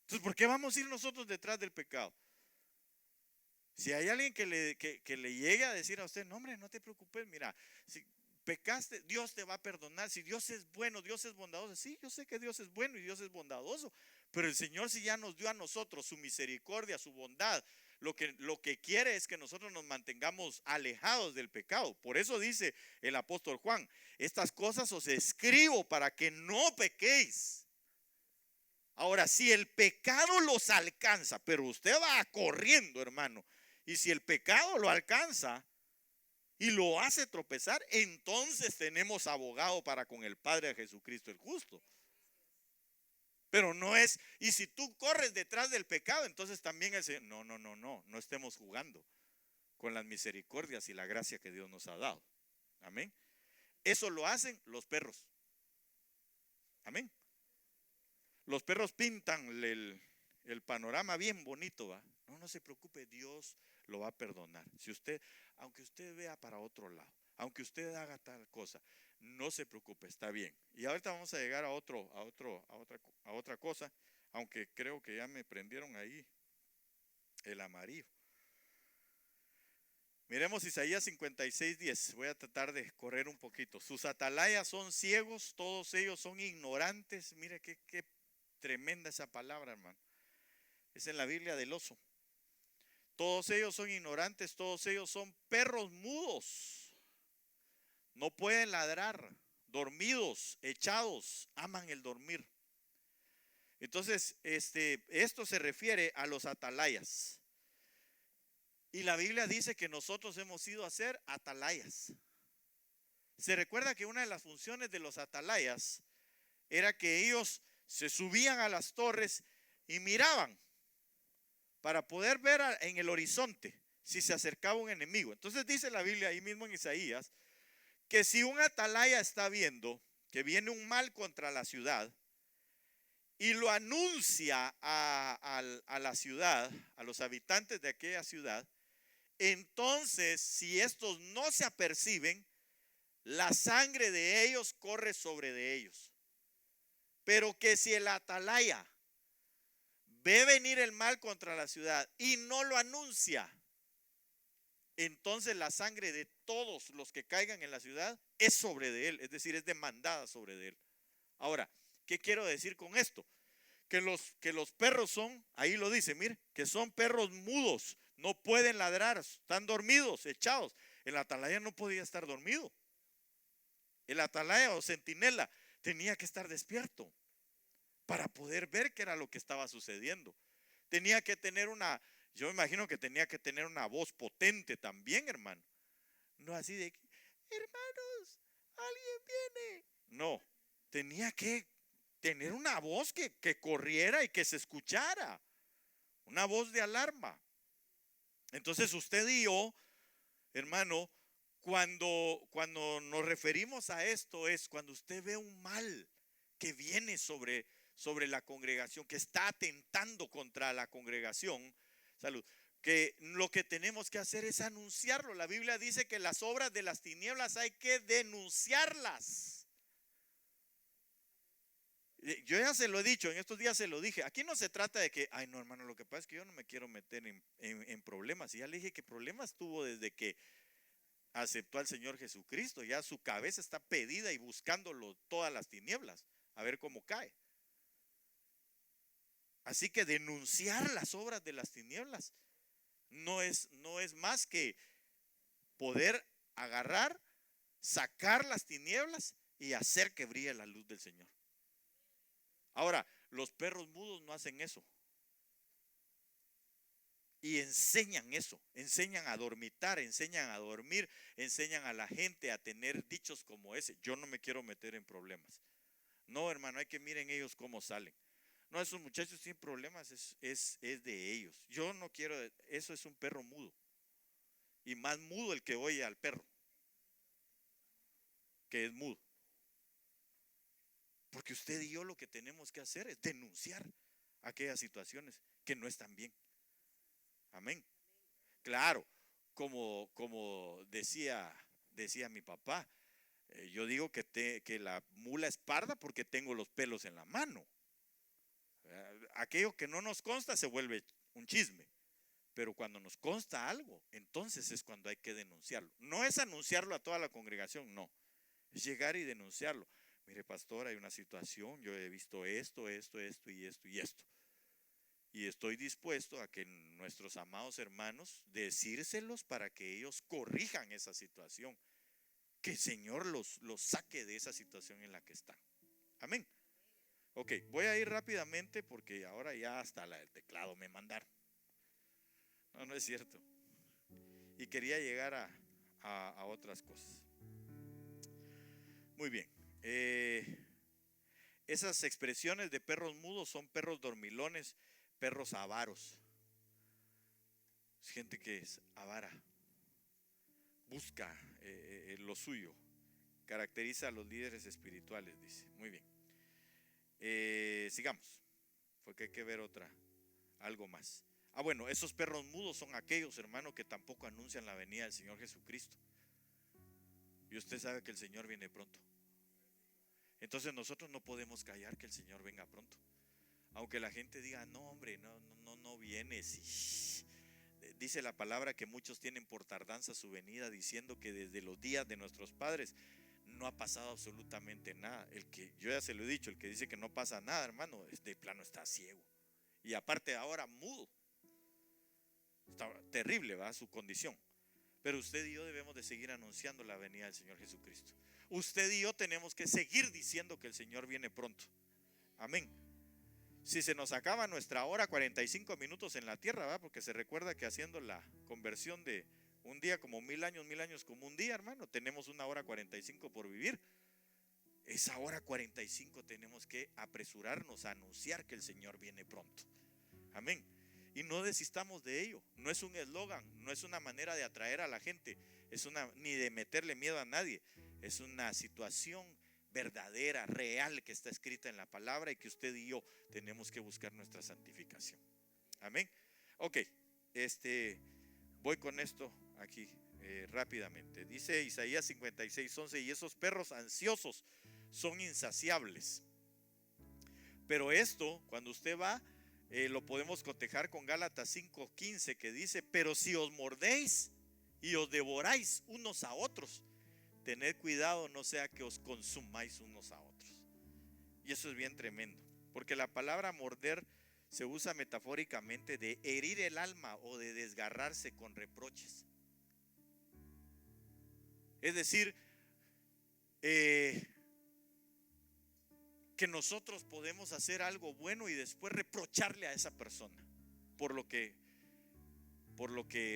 A: Entonces, ¿por qué vamos a ir nosotros detrás del pecado? Si hay alguien que le llegue a decir a usted, no hombre, no te preocupes, mira, si pecaste, Dios te va a perdonar. Si Dios es bueno, Dios es bondadoso. Sí, yo sé que Dios es bueno y Dios es bondadoso, pero el Señor, si ya nos dio a nosotros su misericordia, su bondad, lo que quiere es que nosotros nos mantengamos alejados del pecado. Por eso dice el apóstol Juan, estas cosas os escribo para que no pequéis. Ahora, si el pecado los alcanza, pero usted va corriendo, hermano, y si el pecado lo alcanza y lo hace tropezar, entonces tenemos abogado para con el Padre, Jesucristo el justo. Pero no es, y si tú corres detrás del pecado, entonces también el Señor, no estemos jugando con las misericordias y la gracia que Dios nos ha dado. Amén. Eso lo hacen los perros. Amén. Los perros pintan el panorama bien bonito, ¿va? No, no se preocupe, Dios lo va a perdonar. Si usted, aunque usted vea para otro lado, aunque usted haga tal cosa, no se preocupe, está bien. Y ahorita vamos a llegar a otra cosa, aunque creo que ya me prendieron ahí el amarillo. Miremos Isaías 56:10. Voy a tratar de correr un poquito. Sus atalayas son ciegos, todos ellos son ignorantes. Mire qué tremenda esa palabra, hermano. Es en la Biblia del oso. Todos ellos son ignorantes, todos ellos son perros mudos. No pueden ladrar, dormidos, echados, aman el dormir. Entonces, esto se refiere a los atalayas. Y la Biblia dice que nosotros hemos ido a ser atalayas. Se recuerda que una de las funciones de los atalayas era que ellos se subían a las torres y miraban para poder ver en el horizonte si se acercaba un enemigo. Entonces dice la Biblia ahí mismo en Isaías que si un atalaya está viendo que viene un mal contra la ciudad y lo anuncia a la ciudad, a los habitantes de aquella ciudad, entonces si estos no se aperciben, la sangre de ellos corre sobre de ellos. Pero que si el atalaya ve venir el mal contra la ciudad y no lo anuncia, entonces la sangre de todos los que caigan en la ciudad es sobre de él, es decir, es demandada sobre de él. Ahora, ¿qué quiero decir con esto? Que los perros son, ahí lo dice, mire, que son perros mudos, no pueden ladrar, están dormidos, echados. El atalaya no podía estar dormido. El atalaya o centinela tenía que estar despierto para poder ver qué era lo que estaba sucediendo. Tenía que tener yo me imagino que tenía que tener una voz potente también, hermano. No así de, hermanos, alguien viene. No, tenía que tener una voz que corriera y que se escuchara. Una voz de alarma. Entonces usted y yo, hermano, cuando nos referimos a esto es cuando usted ve un mal que viene sobre la congregación, que está atentando contra la congregación, salud, que lo que tenemos que hacer es anunciarlo. La Biblia dice que las obras de las tinieblas hay que denunciarlas. Yo ya se lo he dicho, en estos días se lo dije. Aquí no se trata de que, ay no hermano, lo que pasa es que yo no me quiero meter en problemas. Y ya le dije que problemas tuvo desde que aceptó al Señor Jesucristo. Ya su cabeza está pedida y buscándolo todas las tinieblas, a ver cómo cae. Así que denunciar las obras de las tinieblas no es más que poder agarrar, sacar las tinieblas y hacer que brille la luz del Señor. Ahora, los perros mudos no hacen eso. Y enseñan eso, enseñan a dormitar, enseñan a dormir, enseñan a la gente a tener dichos como ese. Yo no me quiero meter en problemas. No, hermano, hay que miren ellos cómo salen. No, esos muchachos sin problemas es de ellos. Yo no quiero, eso es un perro mudo. Y más mudo el que oye al perro, que es mudo. Porque usted y yo lo que tenemos que hacer es denunciar aquellas situaciones que no están bien. Amén. Claro, como decía mi papá, yo digo que la mula es parda porque tengo los pelos en la mano. Aquello que no nos consta se vuelve un chisme. Pero cuando nos consta algo, entonces es cuando hay que denunciarlo. No es anunciarlo a toda la congregación, no. Es llegar y denunciarlo. Mire, pastor, hay una situación, yo he visto esto y esto y esto. Y estoy dispuesto a que nuestros amados hermanos decírselos para que ellos corrijan esa situación. Que el Señor los saque de esa situación en la que están. Amén. Ok, voy a ir rápidamente porque ahora ya hasta el teclado me mandaron. No es cierto. Y quería llegar a otras cosas. Muy bien. Esas expresiones de perros mudos son perros dormilones, perros avaros. Es gente que es avara. busca lo suyo. Caracteriza a los líderes espirituales, dice. Muy bien. Sigamos, porque hay que ver algo más. Bueno, esos perros mudos son aquellos, hermanos, que tampoco anuncian la venida del Señor Jesucristo. Y usted sabe que el Señor viene pronto. Entonces nosotros no podemos callar que el Señor venga pronto. Aunque la gente diga, no hombre, no viene. Sí. Dice la palabra que muchos tienen por tardanza su venida, diciendo que desde los días de nuestros padres no ha pasado absolutamente nada. Yo ya se lo he dicho, el que dice que no pasa nada, hermano, de plano está ciego. Y aparte ahora mudo. Está terrible, va, su condición. Pero usted y yo debemos de seguir anunciando la venida del Señor Jesucristo. Usted y yo tenemos que seguir diciendo que el Señor viene pronto. Amén. Si se nos acaba nuestra hora 45 minutos en la tierra, ¿va? Porque se recuerda que haciendo la conversión de un día como 1000 años como un día, hermano, tenemos una hora 45 por vivir. Esa hora 45 tenemos que apresurarnos a anunciar que el Señor viene pronto. Amén. Y no desistamos de ello. No es un eslogan, no es una manera de atraer a la gente, ni de meterle miedo a nadie. Es una situación verdadera, real, que está escrita en la palabra y que usted y yo tenemos que buscar nuestra santificación. Amén. Ok, voy con esto aquí rápidamente. Dice Isaías 56:11: y esos perros ansiosos son insaciables. Pero esto, cuando usted va, lo podemos cotejar con Gálatas 5:15, que dice: pero si os mordéis y os devoráis unos a otros, tened cuidado, no sea que os consumáis unos a otros. Y eso es bien tremendo, porque la palabra morder se usa metafóricamente de herir el alma o de desgarrarse con reproches. Es decir, que nosotros podemos hacer algo bueno y después reprocharle a esa persona por lo que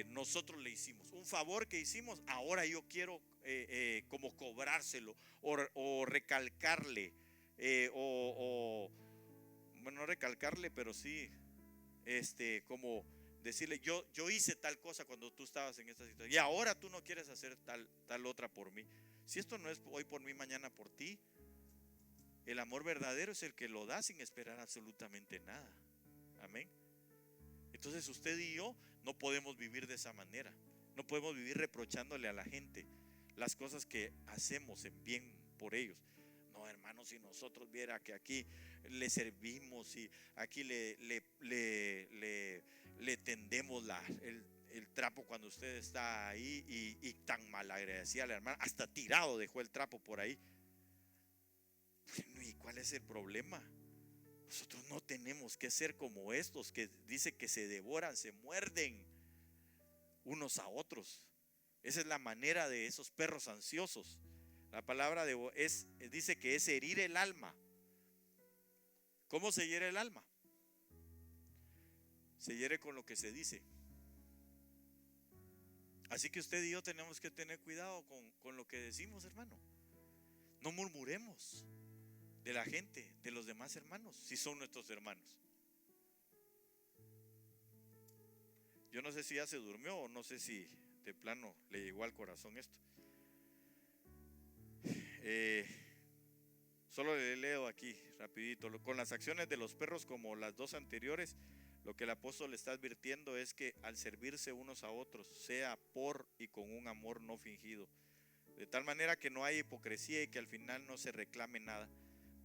A: nosotros le hicimos, un favor que hicimos. Ahora yo quiero como cobrárselo o recalcarle, bueno, no recalcarle, pero sí como decirle, yo hice tal cosa cuando tú estabas en esta situación y ahora tú no quieres hacer tal otra por mí. Si esto no es hoy por mí, mañana por ti. El amor verdadero es el que lo da sin esperar absolutamente nada. Amén. Entonces usted y yo no podemos vivir de esa manera. No podemos vivir reprochándole a la gente las cosas que hacemos en bien por ellos. No, hermano, si nosotros viera que aquí le servimos y aquí le tendemos el trapo cuando usted está ahí y tan mal agradecida a la hermana, hasta tirado dejó el trapo por ahí. ¿Y cuál es el problema? Nosotros no tenemos que ser como estos que dice que se devoran, se muerden unos a otros. Esa es la manera de esos perros ansiosos. La palabra dice que es herir el alma. ¿Cómo se hiere el alma? Se hiere con lo que se dice. Así que usted y yo tenemos que tener cuidado con lo que decimos, hermano. No murmuremos de la gente, de los demás hermanos, si son nuestros hermanos. Yo no sé si ya se durmió o no sé si de plano le llegó al corazón esto. Solo le leo aquí rapidito. Con las acciones de los perros como las dos anteriores, lo que el apóstol está advirtiendo es que al servirse unos a otros, sea por y con un amor no fingido, de tal manera que no haya hipocresía y que al final no se reclame nada,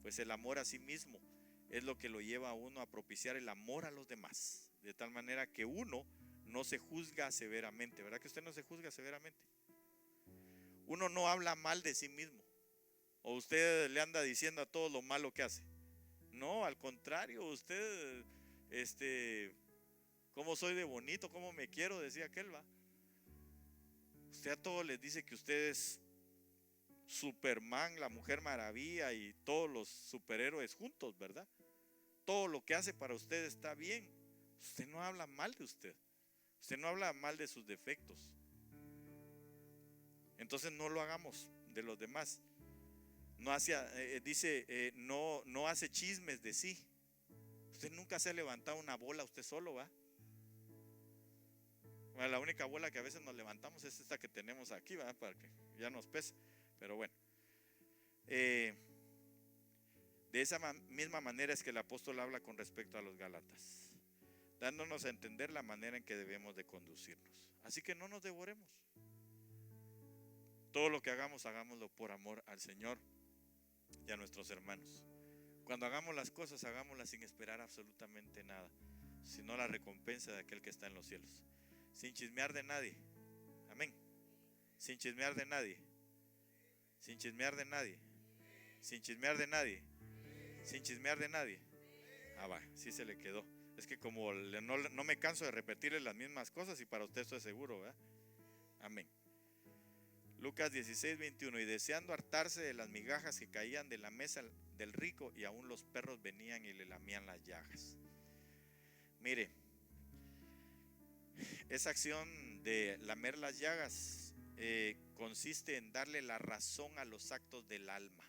A: pues el amor a sí mismo es lo que lo lleva a uno a propiciar el amor a los demás, de tal manera que uno no se juzga severamente. ¿Verdad que usted no se juzga severamente? Uno no habla mal de sí mismo, o usted le anda diciendo a todo lo malo que hace. No, al contrario, usted, cómo soy de bonito, cómo me quiero, decía aquel, va. Usted a todos les dice que usted es Superman, la Mujer Maravilla y todos los superhéroes juntos, ¿verdad? Todo lo que hace para usted está bien. Usted no habla mal de usted. Usted no habla mal de sus defectos. Entonces no lo hagamos de los demás. No no hace chismes de sí. Usted nunca se ha levantado una bola usted solo, ¿va? Bueno, la única bola que a veces nos levantamos es esta que tenemos aquí, ¿verdad? Para que ya nos pese. Pero bueno, de esa misma manera es que el apóstol habla con respecto a los Gálatas, dándonos a entender la manera en que debemos de conducirnos. Así que no nos devoremos. Todo lo que hagamos, hagámoslo por amor al Señor y a nuestros hermanos. Cuando hagamos las cosas, hagámoslas sin esperar absolutamente nada, sino la recompensa de aquel que está en los cielos. Sin chismear de nadie. Amén. Sin chismear de nadie. Sin chismear de nadie. Sin chismear de nadie. Sin chismear de nadie. Ah, va, sí se le quedó. Es que como no me canso de repetirle las mismas cosas, y para usted esto es seguro, ¿verdad? Amén. Lucas 16:21. Y deseando hartarse de las migajas que caían de la mesa del rico, y aún los perros venían y le lamían las llagas. Mire, esa acción de lamer las llagas consiste en darle la razón a los actos del alma,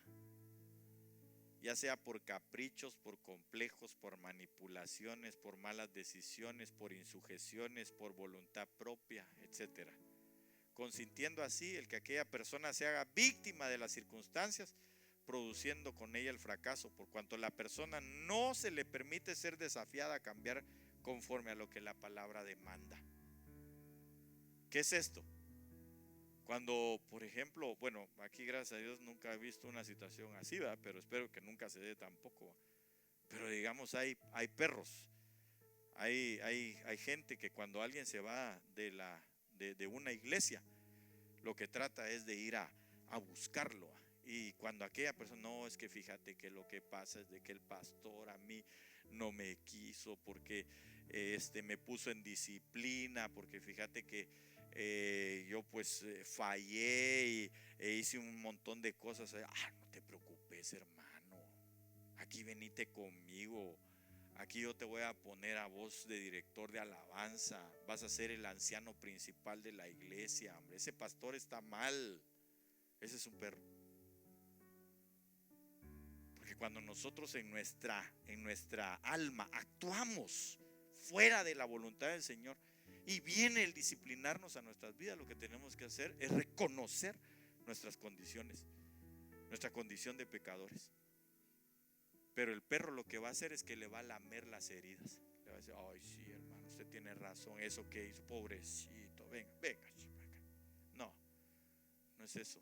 A: ya sea por caprichos, por complejos, por manipulaciones, por malas decisiones, por insujeciones, por voluntad propia, etcétera, consintiendo así el que aquella persona se haga víctima de las circunstancias, produciendo con ella el fracaso, por cuanto la persona no se le permite ser desafiada a cambiar conforme a lo que la palabra demanda. ¿Qué es esto? Cuando, por ejemplo, bueno, aquí gracias a Dios nunca he visto una situación así, ¿verdad? Pero espero que nunca se dé tampoco. Pero digamos, hay perros, hay gente que cuando alguien se va de una iglesia, lo que trata es de ir a buscarlo. Y cuando aquella persona, no, es que fíjate que lo que pasa es de que el pastor a mí no me quiso porque me puso en disciplina, porque fíjate que yo pues fallé e hice un montón de cosas. No te preocupes, hermano, aquí venite conmigo. Aquí yo te voy a poner a vos de director de alabanza. Vas a ser el anciano principal de la iglesia, hombre. Ese pastor está mal. Ese es un perro. Porque cuando nosotros en nuestra alma actuamos fuera de la voluntad del Señor y viene el disciplinarnos a nuestras vidas, lo que tenemos que hacer es reconocer nuestras condiciones, nuestra condición de pecadores. Pero el perro lo que va a hacer es que le va a lamer las heridas. Le va a decir, ay sí, hermano, usted tiene razón, eso que hizo, pobrecito, venga. No, no es eso.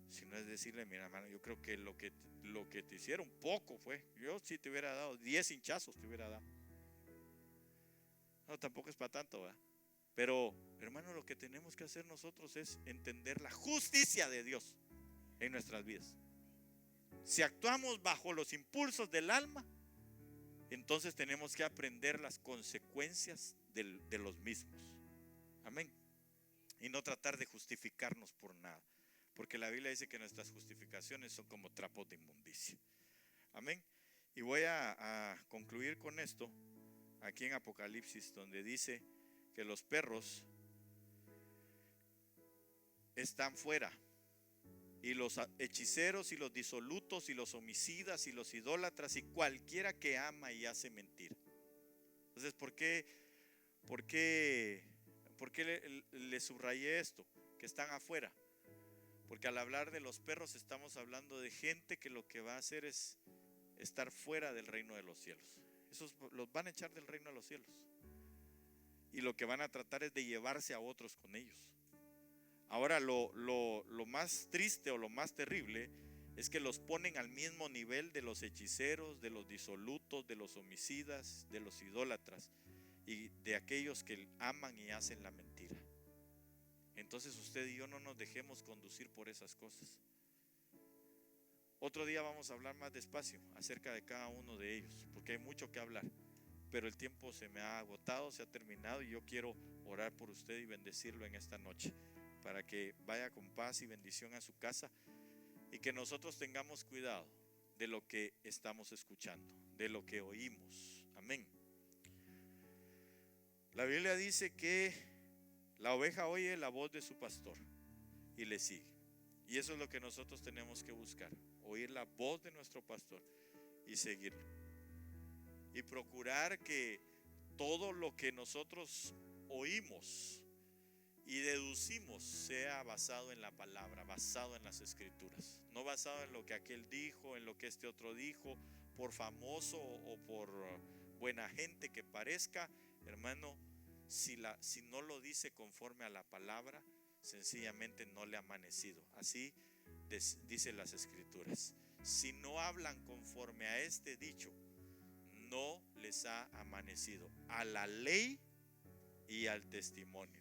A: Sino es decirle, mira, hermano, yo creo que lo que te hicieron poco fue. Yo si te hubiera dado 10 hinchazos, te hubiera dado. No, tampoco es para tanto, ¿verdad? Pero, hermano, lo que tenemos que hacer nosotros es entender la justicia de Dios en nuestras vidas. Si actuamos bajo los impulsos del alma, entonces tenemos que aprender las consecuencias de los mismos. Amén. Y no tratar de justificarnos por nada, porque la Biblia dice que nuestras justificaciones son como trapos de inmundicia. Amén. Y voy a concluir con esto aquí en Apocalipsis, donde dice que los perros están fuera, y los hechiceros y los disolutos y los homicidas y los idólatras y cualquiera que ama y hace mentir. Entonces, ¿por qué le subrayé esto? Que están afuera. Porque al hablar de los perros estamos hablando de gente que lo que va a hacer es estar fuera del reino de los cielos. Esos los van a echar del reino de los cielos. Y lo que van a tratar es de llevarse a otros con ellos. Ahora lo más triste o lo más terrible es que los ponen al mismo nivel de los hechiceros, de los disolutos, de los homicidas, de los idólatras y de aquellos que aman y hacen la mentira. Entonces usted y yo no nos dejemos conducir por esas cosas. Otro día vamos a hablar más despacio acerca de cada uno de ellos, porque hay mucho que hablar, pero el tiempo se me ha agotado, se ha terminado, y yo quiero orar por usted y bendecirlo en esta noche, para que vaya con paz y bendición a su casa, y que nosotros tengamos cuidado de lo que estamos escuchando, de lo que oímos. Amén. La Biblia dice que la oveja oye la voz de su pastor y le sigue. Y eso es lo que nosotros tenemos que buscar, oír la voz de nuestro pastor y seguirlo. Y procurar que todo lo que nosotros oímos y deducimos sea basado en la palabra, basado en las escrituras, no basado en lo que aquel dijo, en lo que este otro dijo, por famoso o por buena gente que parezca. Hermano, si no lo dice conforme a la palabra, sencillamente no le ha amanecido. Así dice las escrituras. Si no hablan conforme a este dicho, no les ha amanecido a la ley y al testimonio,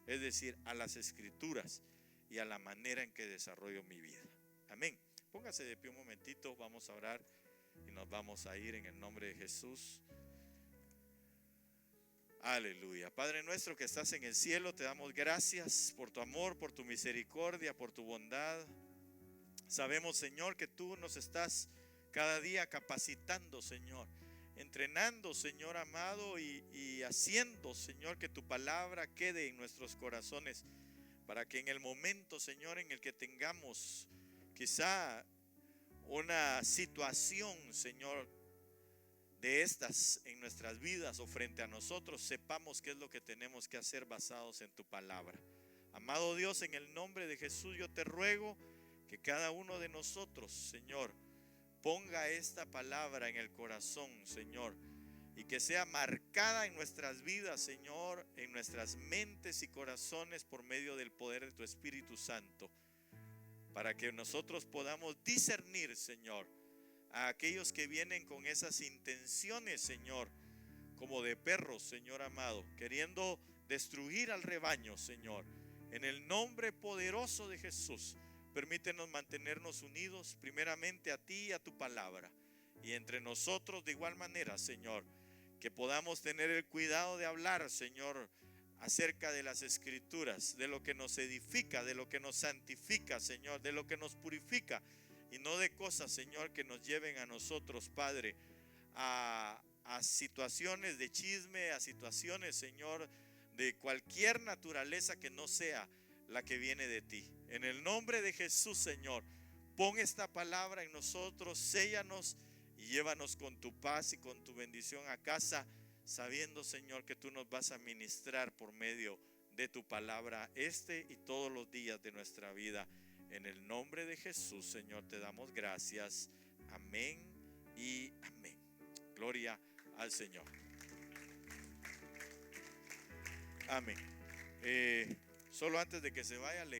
A: es decir, a las escrituras y a la manera en que desarrollo mi vida. Amén. Póngase de pie un momentito, vamos a orar y nos vamos a ir en el nombre de Jesús. Aleluya. Padre nuestro que estás en el cielo, te damos gracias por tu amor, por tu misericordia, por tu bondad. Sabemos, Señor, que tú nos estás cada día capacitando, Señor, entrenando, Señor amado, y haciendo, Señor, que tu palabra quede en nuestros corazones, para que en el momento, Señor, en el que tengamos quizá una situación, Señor, de estas en nuestras vidas o frente a nosotros, sepamos qué es lo que tenemos que hacer basados en tu palabra. Amado Dios, en el nombre de Jesús yo te ruego que cada uno de nosotros, Señor, ponga esta palabra en el corazón, Señor, y que sea marcada en nuestras vidas, Señor, en nuestras mentes y corazones por medio del poder de tu Espíritu Santo, para que nosotros podamos discernir, Señor, a aquellos que vienen con esas intenciones, Señor, como de perros, Señor amado, queriendo destruir al rebaño, Señor. En el nombre poderoso de Jesús, permítenos mantenernos unidos primeramente a ti y a tu palabra, y entre nosotros de igual manera, Señor, que podamos tener el cuidado de hablar, Señor, acerca de las escrituras, de lo que nos edifica, de lo que nos santifica, Señor, de lo que nos purifica, y no de cosas, Señor, que nos lleven a nosotros, Padre, a situaciones de chisme, a situaciones, Señor, de cualquier naturaleza que no sea la que viene de ti. En el nombre de Jesús, Señor, pon esta palabra en nosotros, séllanos y llévanos con tu paz y con tu bendición a casa, sabiendo, Señor, que tú nos vas a ministrar por medio de tu palabra este y todos los días de nuestra vida. En el nombre de Jesús, Señor, te damos gracias. Amén y amén. Gloria al Señor. Amén. Solo antes de que se vaya, le